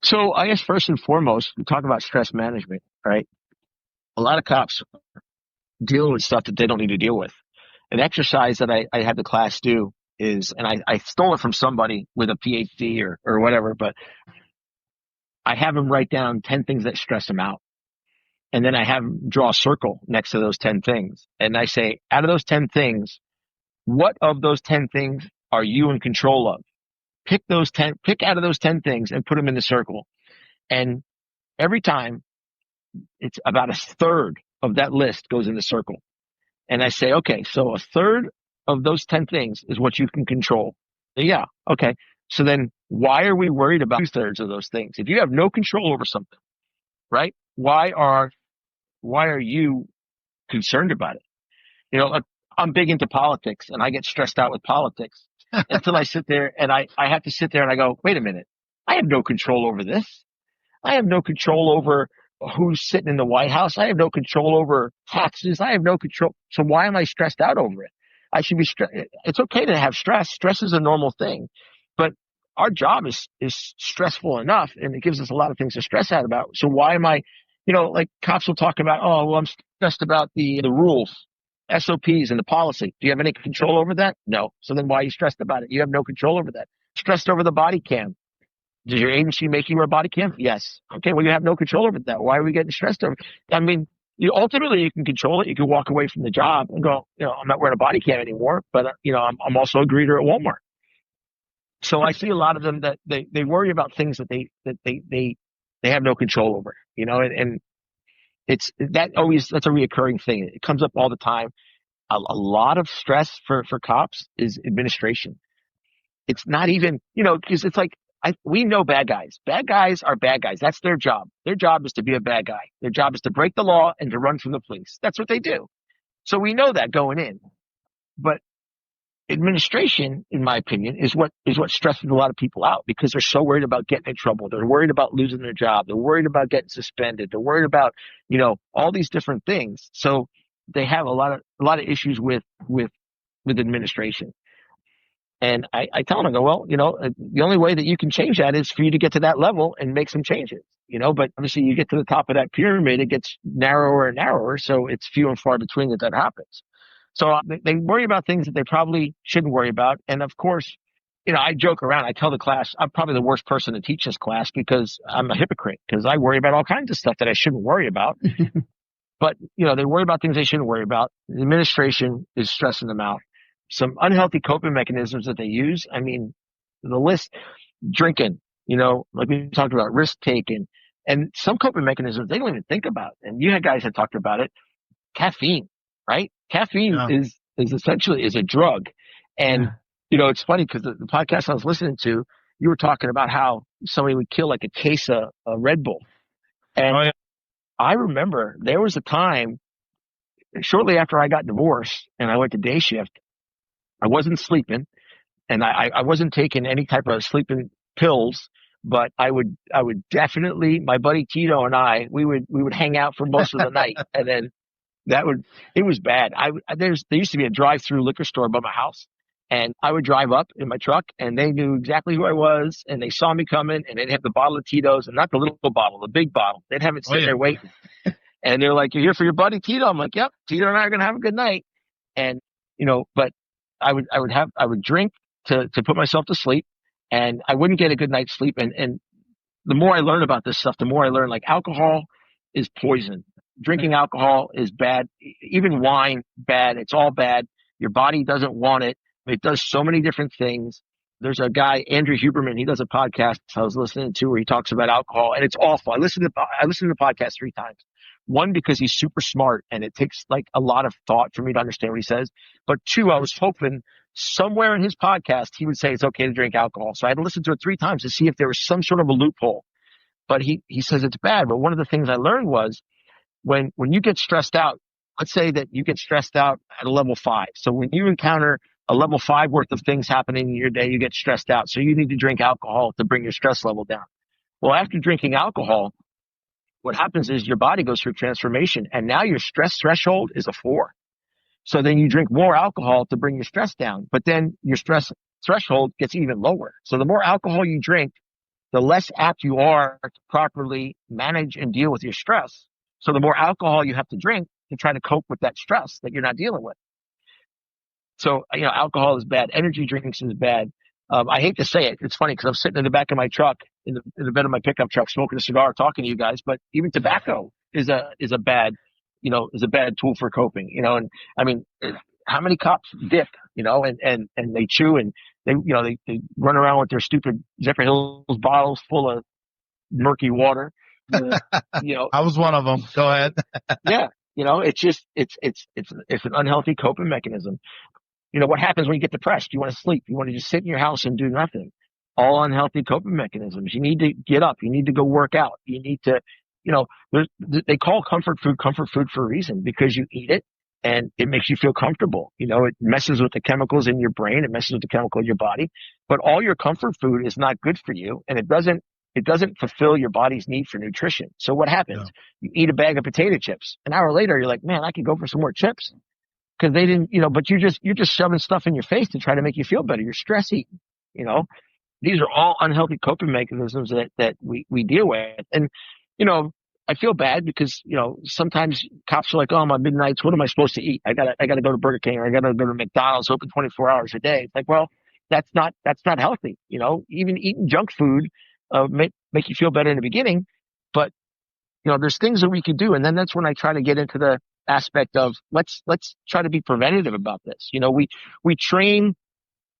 So I guess first and foremost, we talk about stress management, right? A lot of cops deal with stuff that they don't need to deal with. An exercise that I had the class do is, and I stole it from somebody with a PhD or whatever, but I have them write down 10 things that stress them out. And then I have them draw a circle next to those 10 things. And I say, out of those 10 things, what of those 10 things are you in control of? Pick out of those 10 things and put them in the circle. And every time it's about a third of that list goes in the circle. And I say, okay, so a third of those 10 things is what you can control. Yeah. Okay. So then why are we worried about 2/3 of those things? If you have no control over something, right? Why are you concerned about it? I'm big into politics and I get stressed out with politics until I sit there and I have to sit there and I go, wait a minute. I have no control over this. I have no control over who's sitting in the White House. I have no control over taxes. I have no control. So why am I stressed out over it? I should be stressed. It's okay to have stress. Stress is a normal thing, but our job is stressful enough and it gives us a lot of things to stress out about. So why am I, like cops will talk about, oh, well, I'm stressed about the rules, SOPs and the policy. Do you have any control over that? No. So then why are you stressed about it? You have no control over that. Stressed over the body cam. Does your agency make you wear a body cam? Yes. Okay. Well, you have no control over that. Why are we getting stressed over it? I mean, ultimately you can control it. You can walk away from the job and go, I'm not wearing a body cam anymore, but I'm also a greeter at Walmart. So I see a lot of them that they worry about things that they have no control over, and that's a reoccurring thing. It comes up all the time. A lot of stress for cops is administration. It's not even, because it's like, we know bad guys. Bad guys are bad guys. That's their job. Their job is to be a bad guy. Their job is to break the law and to run from the police. That's what they do. So we know that going in. But administration, in my opinion, is what stresses a lot of people out because they're so worried about getting in trouble. They're worried about losing their job. They're worried about getting suspended. They're worried about, all these different things. So they have a lot of issues with administration. And I tell them, I go, well, the only way that you can change that is for you to get to that level and make some changes, but obviously you get to the top of that pyramid, it gets narrower and narrower. So it's few and far between that happens. So they worry about things that they probably shouldn't worry about. And of course, I joke around. I tell the class, I'm probably the worst person to teach this class because I'm a hypocrite because I worry about all kinds of stuff that I shouldn't worry about. But, they worry about things they shouldn't worry about. The administration is stressing them out. Some unhealthy coping mechanisms that they use. I mean, the list, drinking, like we talked about, risk taking, and some coping mechanisms they don't even think about. And you had guys that talked about it. Caffeine, right? Caffeine is essentially is a drug. And, it's funny because the podcast I was listening to, you were talking about how somebody would kill like a case of Red Bull. And I remember there was a time shortly after I got divorced and I went to day shift, I wasn't sleeping and I wasn't taking any type of sleeping pills, but I would definitely, my buddy Tito and I, we would hang out for most of the night. And then it was bad. There used to be a drive-through liquor store by my house. And I would drive up in my truck and they knew exactly who I was and they saw me coming and they'd have the bottle of Tito's and not the little bottle, the big bottle. They'd have it sitting there waiting. And they're like, "You're here for your buddy Tito?" I'm like, "Yep, Tito and I are going to have a good night." And, but I would drink to put myself to sleep and I wouldn't get a good night's sleep. And the more I learn about this stuff, the more I learn like alcohol is poison. Drinking alcohol is bad. Even wine, bad. It's all bad. Your body doesn't want it. It does so many different things. There's a guy, Andrew Huberman. He does a podcast I was listening to where he talks about alcohol, and it's awful. I listened to the podcast 3 times. One, because he's super smart, and it takes like a lot of thought for me to understand what he says. But 2, I was hoping somewhere in his podcast he would say it's okay to drink alcohol. So I had to listen to it 3 times to see if there was some sort of a loophole. But he says it's bad. But one of the things I learned was when you get stressed out, let's say that you get stressed out at a level 5. So when you encounter a level 5 worth of things happening in your day, you get stressed out. So you need to drink alcohol to bring your stress level down. Well, after drinking alcohol, what happens is your body goes through transformation and now your stress threshold is a 4. So then you drink more alcohol to bring your stress down, but then your stress threshold gets even lower. So the more alcohol you drink, the less apt you are to properly manage and deal with your stress. So the more alcohol you have to drink to try to cope with that stress that you're not dealing with. So, alcohol is bad. Energy drinks is bad. I hate to say it. It's funny because I'm sitting in the back of my truck, in the bed of my pickup truck, smoking a cigar, talking to you guys. But even tobacco is a bad tool for coping. And I mean, how many cops dip, and they chew and they run around with their stupid Zephyr Hills bottles full of murky water. I was one of them. Go ahead. Yeah. It's just, it's an unhealthy coping mechanism. What happens when you get depressed? You want to sleep. You want to just sit in your house and do nothing. All unhealthy coping mechanisms. You need to get up. You need to go work out. You need to, they call comfort food for a reason because you eat it and it makes you feel comfortable. It messes with the chemicals in your brain. It messes with the chemical in your body. But all your comfort food is not good for you. And it doesn't fulfill your body's need for nutrition. So what happens? You eat a bag of potato chips. An hour later, you're like, man, I could go for some more chips. Because they didn't, but you're just shoving stuff in your face to try to make you feel better. You're stress eating, These are all unhealthy coping mechanisms that we deal with. And, I feel bad because, sometimes cops are like, oh, my midnights, what am I supposed to eat? I gotta go to Burger King or I gotta go to McDonald's, open 24 hours a day. It's like, well, that's not healthy. Even eating junk food, make you feel better in the beginning, but there's things that we could do. And then that's when I try to get into the aspect of let's try to be preventative about this. We train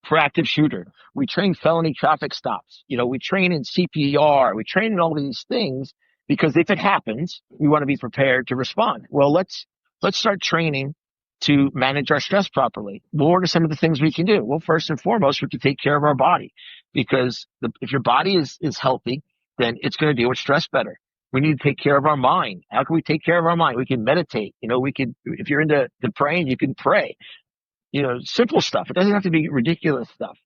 for active shooter. We train felony traffic stops. We train in CPR. We train in all these things because if it happens, we want to be prepared to respond. Well, let's start training to manage our stress properly. What are some of the things we can do? Well, first and foremost, we can take care of our body because if your body is healthy, then it's going to deal with stress better. We need to take care of our mind. How can we take care of our mind? We can meditate. If you're into praying, you can pray. Simple stuff. It doesn't have to be ridiculous stuff.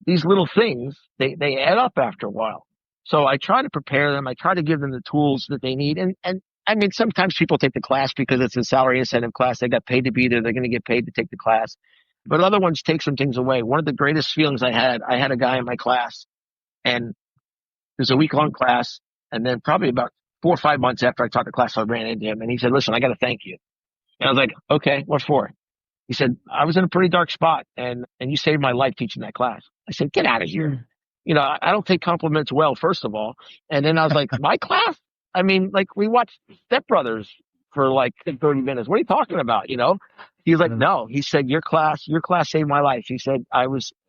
These little things, they add up after a while. So I try to prepare them. I try to give them the tools that they need. And I mean, sometimes people take the class because it's a salary incentive class. They got paid to be there. They're going to get paid to take the class. But other ones take some things away. One of the greatest feelings I had a guy in my class and it was a week-long class. And then probably about 4 or 5 months after I taught the class, I ran into him and he said, listen, I got to thank you. And I was like, okay, what for? He said, I was in a pretty dark spot and you saved my life teaching that class. I said, get out of here. You know, I don't take compliments well, first of all. And then I was like, my class? I mean, like we watched Step Brothers for like 30 minutes. What are you talking about? You know, he's like, no, he said, your class saved my life. He said,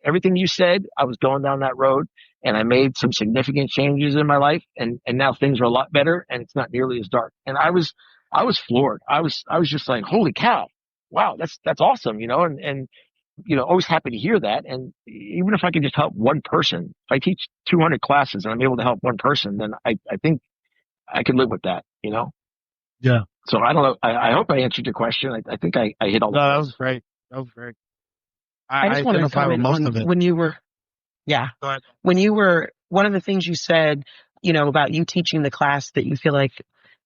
everything you said, I was going down that road and I made some significant changes in my life. And now things are a lot better and it's not nearly as dark. And I was floored. I was just like, holy cow. Wow. That's awesome. You know, and you know, always happy to hear that. And even if I could just help one person, if I teach 200 classes and I'm able to help one person, then I think I can live with that, you know? Yeah. So I don't know. I hope I answered your question. I think I hit all the No, that points. was great. That was great. I just wanted to identify with comment most on of it. when you were, yeah, Go ahead. when you were, one of the things you said, you know, about you teaching the class that you feel like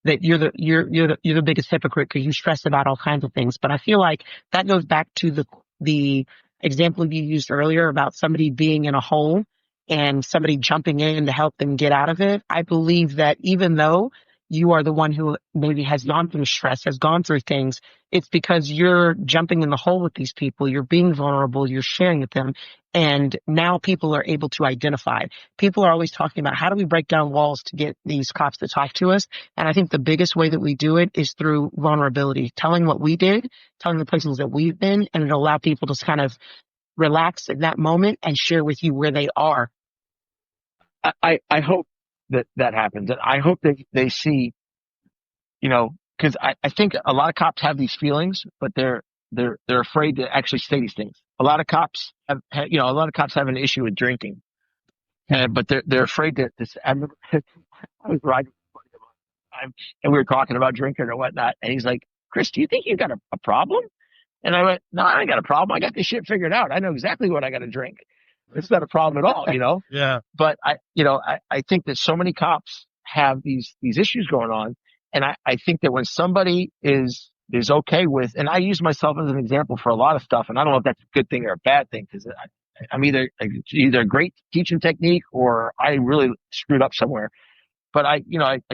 that you're the biggest hypocrite because you stress about all kinds of things. But I feel like that goes back to the example you used earlier about somebody being in a hole and somebody jumping in to help them get out of it. I believe that even though you are the one who maybe has gone through stress, has gone through things, it's because you're jumping in the hole with these people. You're being vulnerable. You're sharing with them. And now people are able to identify. People are always talking about how do we break down walls to get these cops to talk to us? And I think the biggest way that we do it is through vulnerability, telling what we did, telling the places that we've been, and it'll allow people to kind of relax in that moment and share with you where they are. I hope that happens. And I hope they see, you know, because I think a lot of cops have these feelings, but they're afraid to actually say these things. A lot of cops have an issue with drinking, but they're afraid to. I remember I was riding and we were talking about drinking or whatnot, and he's like, "Kris, do you think you got a problem?" And I went, "No, I ain't got a problem. I got this shit figured out. I know exactly what I got to drink. It's not a problem at all, you know." Yeah. But I think that so many cops have these issues going on. And I think that when somebody is okay with, and I use myself as an example for a lot of stuff, and I don't know if that's a good thing or a bad thing, because I'm either a great teaching technique or I really screwed up somewhere. But I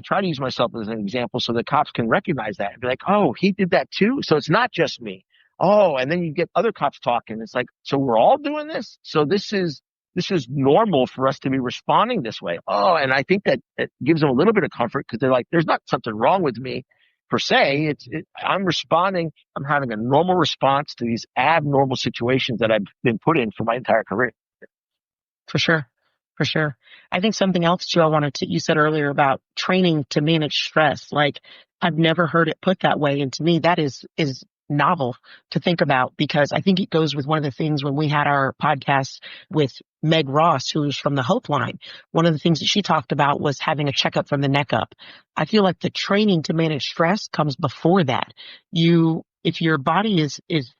try to use myself as an example so the cops can recognize that and be like, oh, he did that too. So it's not just me. Oh, and then you get other cops talking. It's like, so we're all doing this. So this is normal for us to be responding this way. Oh, and I think that it gives them a little bit of comfort because they're like, there's not something wrong with me per se. I'm responding. I'm having a normal response to these abnormal situations that I've been put in for my entire career. For sure. For sure. I think something else too you said earlier about training to manage stress. Like I've never heard it put that way. And to me, that is novel to think about because I think it goes with one of the things when we had our podcast with Meg Ross, who's from the Hope Line. One of the things that she talked about was having a checkup from the neck up. I feel like the training to manage stress comes before that. If your body is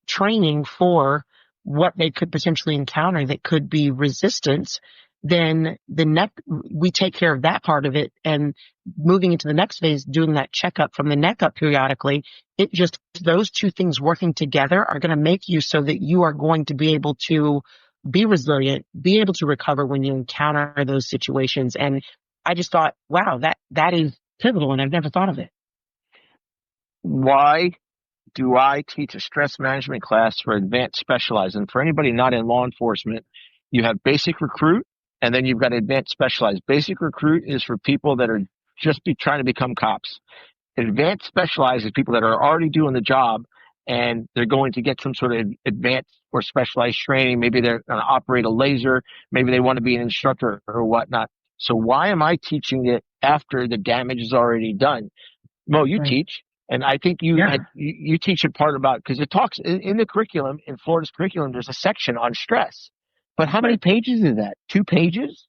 training for what they could potentially encounter that could be resistance, then we take care of that part of it. And moving into the next phase, doing that checkup from the neck up periodically, those two things working together are going to make you so that you are going to be able to be resilient, be able to recover when you encounter those situations. And I just thought, wow, that is pivotal. And I've never thought of it. Why do I teach a stress management class for advanced specialized? And for anybody not in law enforcement, you have basic recruit and then you've got advanced specialized. Basic recruit is for people that are just trying to become cops. Advanced specialized is people that are already doing the job and they're going to get some sort of advanced or specialized training. Maybe they're going to operate a laser. Maybe they want to be an instructor or whatnot. So why am I teaching it after the damage is already done? Mo, you teach. And I think you teach a part about, because it talks in the curriculum, in Florida's curriculum, there's a section on stress. But how many pages is that? 2 pages?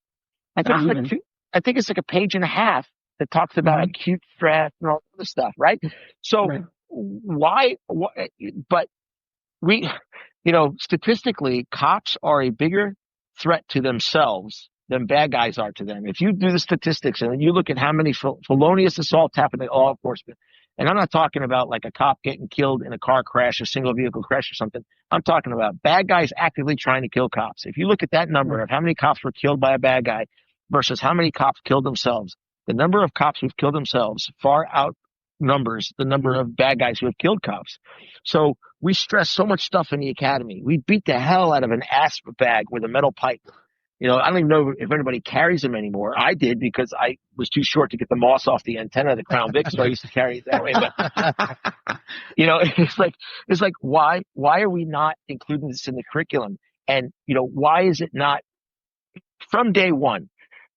I think it's like a page and a half that talks about acute stress and all this stuff, right? So why, but we, statistically, cops are a bigger threat to themselves than bad guys are to them. If you do the statistics and you look at how many felonious assaults happen in law enforcement, and I'm not talking about like a cop getting killed in a car crash, a single vehicle crash or something. I'm talking about bad guys actively trying to kill cops. If you look at that number of how many cops were killed by a bad guy versus how many cops killed themselves, the number of cops who've killed themselves far numbers, the number of bad guys who have killed cops. So we stress so much stuff in the academy. We beat the hell out of an asp bag with a metal pipe. You know, I don't even know if anybody carries them anymore. I did because I was too short to get the moss off the antenna of the Crown Vic, so I used to carry it that way. But you know, it's like why are we not including this in the curriculum? And you know, why is it not from day one?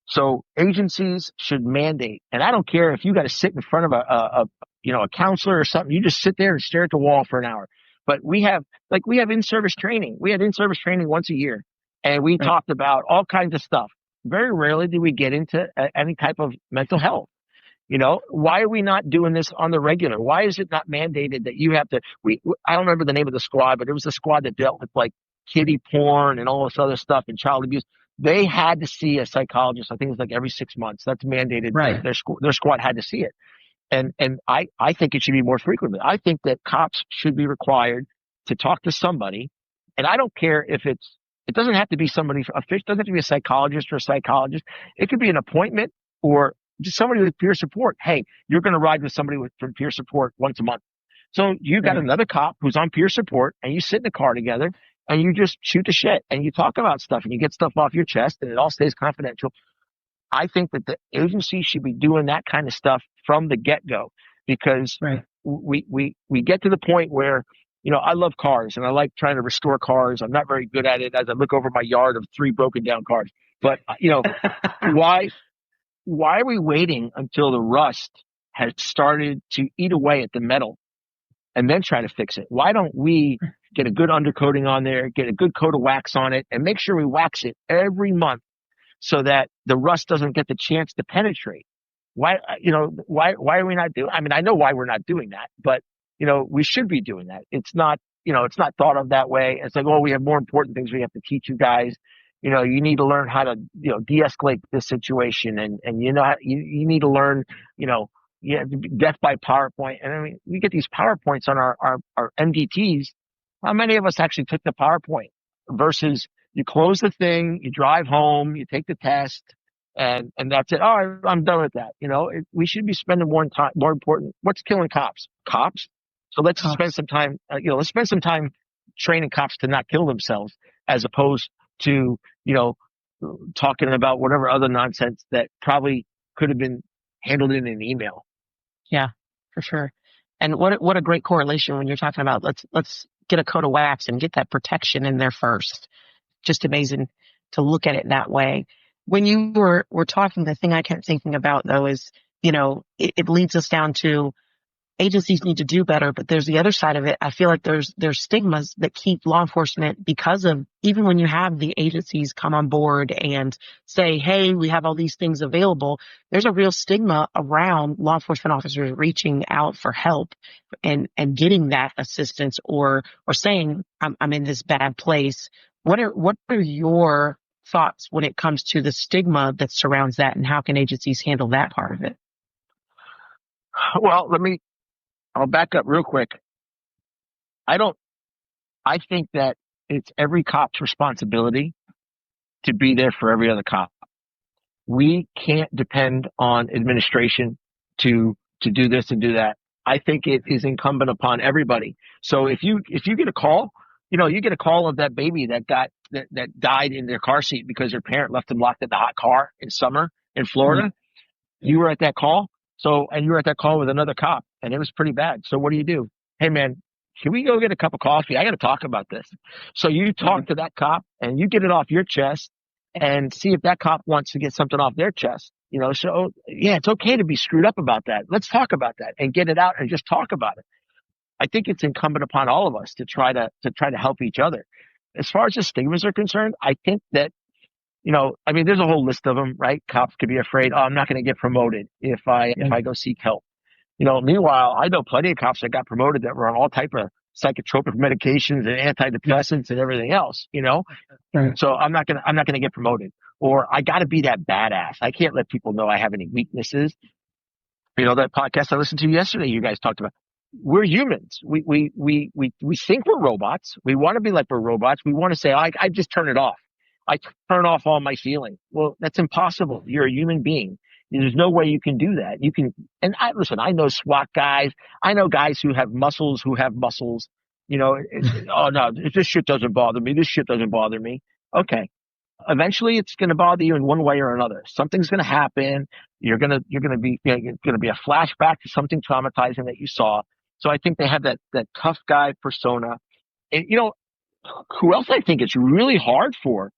So agencies should mandate, and I don't care if you got to sit in front of a counselor or something. You just sit there and stare at the wall for an hour. But we have in-service training. We had in-service training once a year, and we talked about all kinds of stuff. Very rarely did we get into any type of mental health. You know, why are we not doing this on the regular? Why is it not mandated that you have to? I don't remember the name of the squad, but it was the squad that dealt with like kiddie porn and all this other stuff and child abuse. They had to see a psychologist. I think it was like every 6 months. That's mandated. Right. Their squad had to see it. And I think it should be more frequently. I think that cops should be required to talk to somebody. And I don't care if it doesn't have to be somebody, it doesn't have to be a psychologist or a psychologist. It could be an appointment or just somebody with peer support. Hey, you're going to ride with somebody from peer support once a month. So you got another cop who's on peer support and you sit in the car together and you just shoot the shit and you talk about stuff and you get stuff off your chest and it all stays confidential. I think that the agency should be doing that kind of stuff from the get-go because we get to the point where, you know, I love cars and I like trying to restore cars. I'm not very good at it as I look over my yard of 3 broken down cars. But, you know, why are we waiting until the rust has started to eat away at the metal and then try to fix it? Why don't we get a good undercoating on there, get a good coat of wax on it, and make sure we wax it every month so that the rust doesn't get the chance to penetrate? Why are we not doing? I mean, I know why we're not doing that, but you know, we should be doing that. It's not thought of that way. It's like, oh, we have more important things we have to teach you guys. You know, you need to learn how to, you know, de-escalate this situation, and you know, you need to learn, you know, death by PowerPoint. And I mean, we get these PowerPoints on our MDTs. How many of us actually took the PowerPoint versus you close the thing, you drive home, you take the test, and that's it. Oh, I'm done with that. You know, we should be spending more time. More important, what's killing cops? Cops. So let's spend some time. Let's spend some time training cops to not kill themselves, as opposed to, you know, talking about whatever other nonsense that probably could have been handled in an email. Yeah, for sure. And what a great correlation when you're talking about let's get a coat of wax and get that protection in there first. Just amazing to look at it that way. When you were talking, the thing I kept thinking about though is, you know, it leads us down to agencies need to do better, but there's the other side of it. I feel like there's stigmas that keep law enforcement, because of, even when you have the agencies come on board and say, hey, we have all these things available, there's a real stigma around law enforcement officers reaching out for help and getting that assistance or saying, I'm in this bad place. What are your thoughts when it comes to the stigma that surrounds that, and how can agencies handle that part of it? Well, I'll back up real quick. I think that it's every cop's responsibility to be there for every other cop. We can't depend on administration to do this and do that. I think it is incumbent upon everybody. So if you get a call, you know, you get a call of that baby that died in their car seat because their parent left them locked in the hot car in summer in Florida. Mm-hmm. You were at that call. And you were at that call with another cop, and it was pretty bad. So what do? Hey, man, can we go get a cup of coffee? I got to talk about this. So you talk to that cop, and you get it off your chest, and see if that cop wants to get something off their chest. You know, so yeah, it's okay to be screwed up about that. Let's talk about that and get it out and just talk about it. I think it's incumbent upon all of us to try to help each other. As far as the stigmas are concerned, I think that, you know, I mean, there's a whole list of them, right? Cops could be afraid, I'm not going to get promoted if I go seek help. You know, meanwhile, I know plenty of cops that got promoted that were on all type of psychotropic medications and antidepressants and everything else, you know? Right. So I'm not going to get promoted, or I got to be that badass. I can't let people know I have any weaknesses. You know, that podcast I listened to yesterday, you guys talked about, we're humans. We think we're robots. We want to be like we're robots. We want to say, I just turn it off. I turn off all my feelings. Well, that's impossible. You're a human being. There's no way you can do that. You can, and I know SWAT guys. I know guys who have muscles. Oh no, this shit doesn't bother me. This shit doesn't bother me. Okay. Eventually it's going to bother you in one way or another. Something's going to happen. You're going to be, it's going to be a flashback to something traumatizing that you saw. So I think they have that tough guy persona. And, who else I think it's really hard for,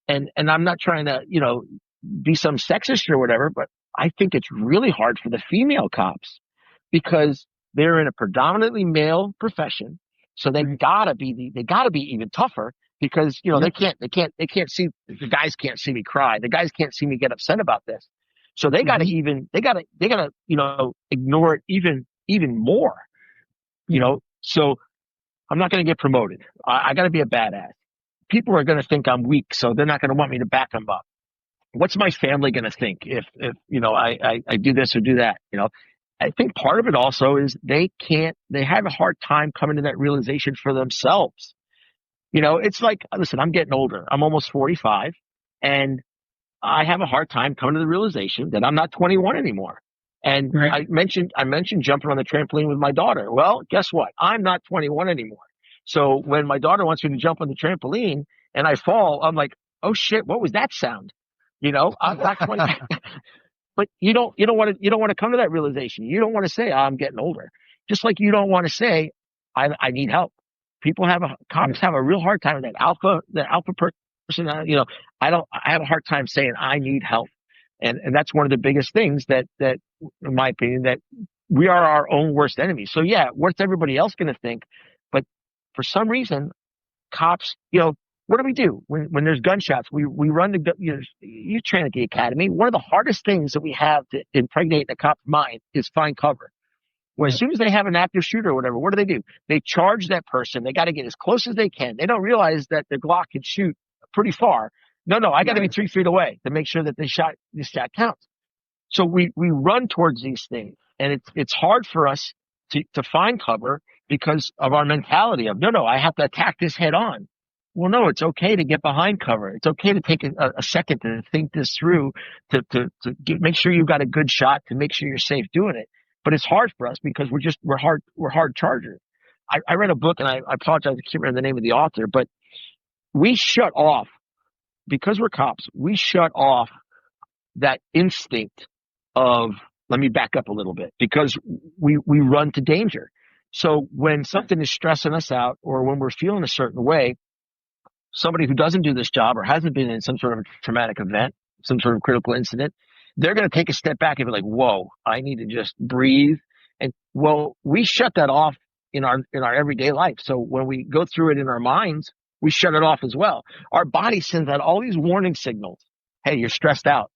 and I'm not trying to, be some sexist or whatever, but I think it's really hard for the female cops because they're in a predominantly male profession. So they gotta be even tougher because, they can't see, the guys can't see me cry. The guys can't see me get upset about this. So they gotta ignore it even more, so I'm not going to get promoted. I got to be a badass. People are going to think I'm weak, so they're not going to want me to back them up. What's my family going to think if I do this or do that? I think part of it also is they have a hard time coming to that realization for themselves. It's like, listen, I'm getting older. I'm almost 45 and I have a hard time coming to the realization that I'm not 21 anymore. And right. I mentioned jumping on the trampoline with my daughter. Well, guess what? I'm not 21 anymore. So when my daughter wants me to jump on the trampoline and I fall, I'm like, oh shit, what was that sound? I'm not 20. But you don't want to come to that realization. You don't want to say, I'm getting older. Just like you don't want to say, I need help. Cops have a real hard time with that alpha person. I have a hard time saying I need help. And that's one of the biggest things that in my opinion, that we are our own worst enemies. So yeah, what's everybody else going to think? But for some reason, cops, what do we do when there's gunshots? We run you train at the academy. One of the hardest things that we have to impregnate the cop's mind is find cover. Well, as soon as they have an active shooter or whatever, what do? They charge that person. They got to get as close as they can. They don't realize that the Glock can shoot pretty far. No, I got to be 3 feet away to make sure that this shot counts. So we run towards these things, and it's hard for us to find cover because of our mentality of no, I have to attack this head on. Well, no, it's okay to get behind cover. It's okay to take a second to think this through, make sure you've got a good shot, to make sure you're safe doing it. But it's hard for us because we're hard chargers. I read a book, and I apologize, I can't remember the name of the author, but we shut off, because we're cops, we shut off that instinct of, let me back up a little bit, because we run to danger. So when something is stressing us out, or when we're feeling a certain way, somebody who doesn't do this job or hasn't been in some sort of a traumatic event, some sort of critical incident, they're going to take a step back and be like, whoa, I need to just breathe. And well, we shut that off in our everyday life. So when we go through it in our minds, we shut it off as well. Our body sends out all these warning signals. Hey, you're stressed out.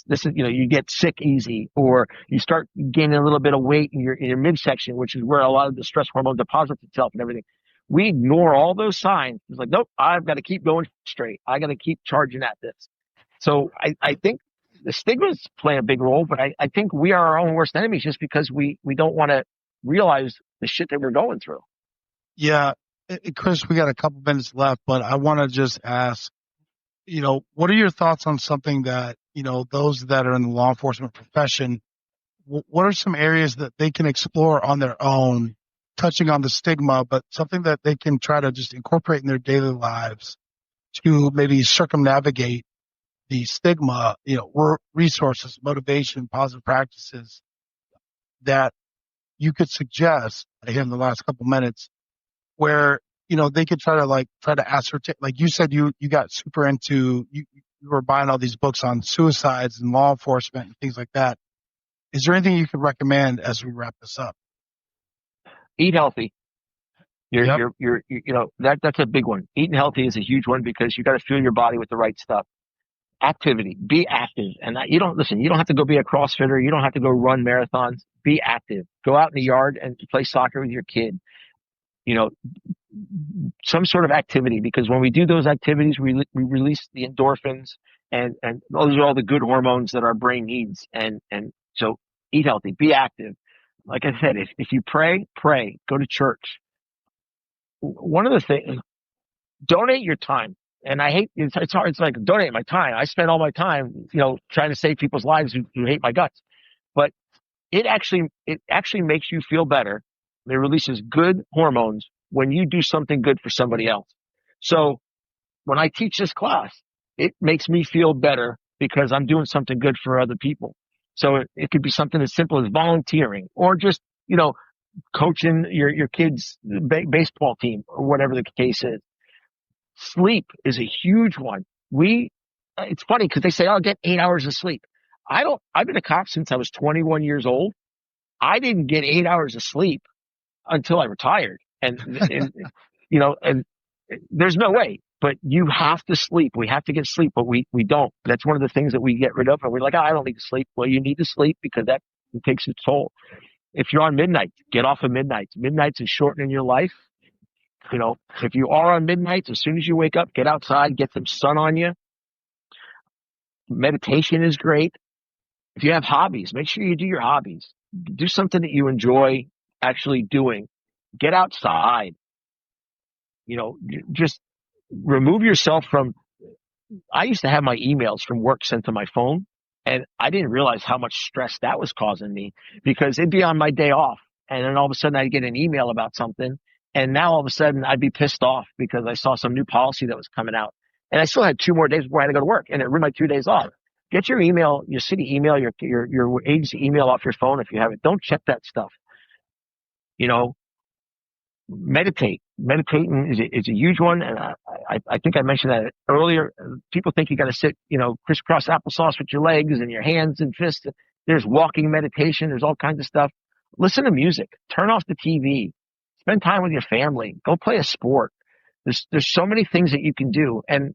This is, you get sick easy, or you start gaining a little bit of weight in your midsection, which is where a lot of the stress hormone deposits itself and everything. We ignore all those signs. It's like, nope, I've got to keep going straight. I got to keep charging at this. So I think the stigmas play a big role, but I think we are our own worst enemies just because we don't want to realize the shit that we're going through. Yeah. Kris, we got a couple minutes left, but I want to just ask, what are your thoughts on something that, those that are in the law enforcement profession, what are some areas that they can explore on their own, touching on the stigma, but something that they can try to just incorporate in their daily lives to maybe circumnavigate the stigma, resources, motivation, positive practices that you could suggest here in the last couple minutes where, they could try to ascertain, like you said, you got super into, you were buying all these books on suicides and law enforcement and things like that. Is there anything you could recommend as we wrap this up? Eat healthy. That's a big one. Eating healthy is a huge one because you got to fuel your body with the right stuff. Activity, be active. And you don't have to go be a CrossFitter. You don't have to go run marathons. Be active. Go out in the yard and play soccer with your kid. Some sort of activity, because when we do those activities, we release the endorphins, and those are all the good hormones that our brain needs. And so eat healthy, be active. Like I said, if you pray, go to church. One of the things, donate your time. And I hate, it's hard. It's like donate my time. I spend all my time, trying to save people's lives who hate my guts. But it actually makes you feel better. It releases good hormones when you do something good for somebody else. So when I teach this class, it makes me feel better because I'm doing something good for other people. So it could be something as simple as volunteering or just, coaching your kids' baseball team or whatever the case is. Sleep is a huge one. It's funny because they say, I'll get 8 hours of sleep. I've been a cop since I was 21 years old. I didn't get 8 hours of sleep until I retired. And there's no way, but you have to sleep. We have to get sleep, but we don't. That's one of the things that we get rid of. And we're like, I don't need to sleep. Well, you need to sleep because that takes its toll. If you're on midnight, get off of midnights. Midnights is shortening your life. If you are on midnights, as soon as you wake up, get outside, get some sun on you. Meditation is great. If you have hobbies, make sure you do your hobbies. Do something that you enjoy actually doing. Get outside. Just remove yourself from. I used to have my emails from work sent to my phone, and I didn't realize how much stress that was causing me because it'd be on my day off. And then all of a sudden I'd get an email about something. And now all of a sudden I'd be pissed off because I saw some new policy that was coming out. And I still had 2 more days before I had to go to work, and it ruined my 2 days off. Get your email, your city email, your agency email off your phone if you have it. Don't check that stuff. Meditate. Meditating is a huge one. And I think I mentioned that earlier. People think you got to sit, crisscross applesauce with your legs and your hands and fists. There's walking meditation. There's all kinds of stuff. Listen to music. Turn off the TV. Spend time with your family. Go play a sport. There's so many things that you can do. And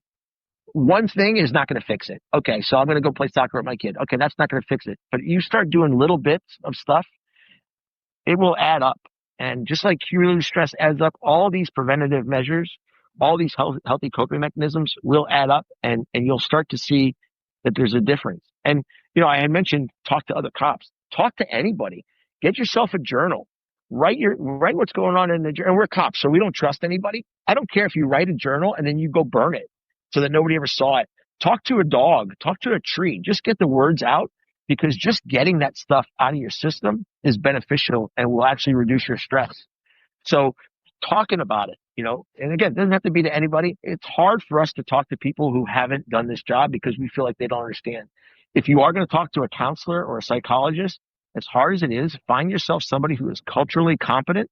one thing is not going to fix it. Okay, so I'm going to go play soccer with my kid. Okay, that's not going to fix it. But you start doing little bits of stuff, it will add up. And just like cumulative stress adds up, all these preventative measures, all these healthy coping mechanisms will add up, and you'll start to see that there's a difference. And, I had mentioned talk to other cops. Talk to anybody. Get yourself a journal. Write what's going on in the journal. And we're cops, so we don't trust anybody. I don't care if you write a journal and then you go burn it so that nobody ever saw it. Talk to a dog. Talk to a tree. Just get the words out, because just getting that stuff out of your system is beneficial and will actually reduce your stress. So talking about it, and again, it doesn't have to be to anybody. It's hard for us to talk to people who haven't done this job because we feel like they don't understand. If you are going to talk to a counselor or a psychologist, as hard as it is, find yourself somebody who is culturally competent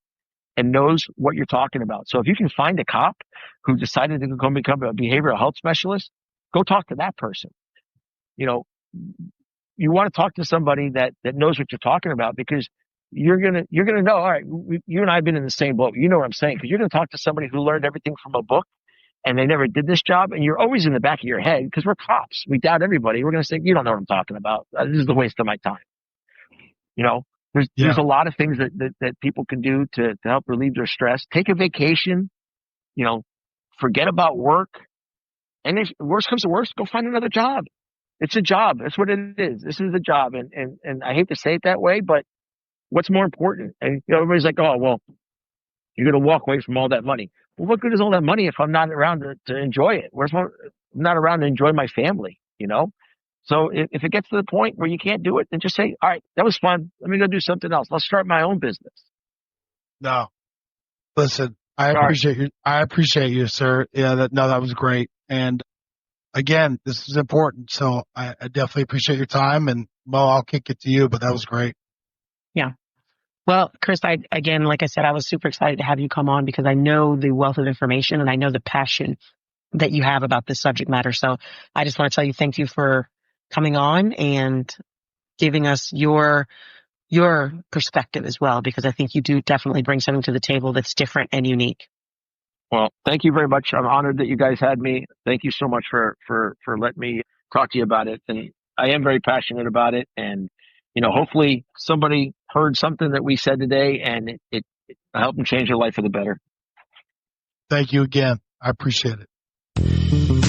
and knows what you're talking about. So if you can find a cop who decided to go become a behavioral health specialist, go talk to that person. You want to talk to somebody that knows what you're talking about, because you're gonna know. All right, you and I have been in the same boat. You know what I'm saying? Because you're gonna talk to somebody who learned everything from a book, and they never did this job. And you're always in the back of your head, because we're cops. We doubt everybody. We're gonna say, you don't know what I'm talking about. This is a waste of my time. There's a lot of things that people can do to help relieve their stress. Take a vacation. Forget about work. And if worst comes to worst, go find another job. It's a job. That's what it is. This is a job. And I hate to say it that way, but what's more important? And everybody's like, oh, well, you're going to walk away from all that money. Well, what good is all that money if I'm not around to enjoy it? I'm not around to enjoy my family, So if it gets to the point where you can't do it, then just say, all right, that was fun. Let me go do something else. I'll start my own business. No, listen, I appreciate you, sir. Yeah, that was great. And again, this is important. So I definitely appreciate your time, and Mo, I'll kick it to you, but that was great. Yeah. Well, Kris, again, like I said, I was super excited to have you come on because I know the wealth of information and I know the passion that you have about this subject matter. So I just want to tell you, thank you for coming on and giving us your perspective as well, because I think you do definitely bring something to the table that's different and unique. Well, thank you very much. I'm honored that you guys had me. Thank you so much for letting me talk to you about it. And I am very passionate about it. And, hopefully somebody heard something that we said today and it helped them change their life for the better. Thank you again. I appreciate it.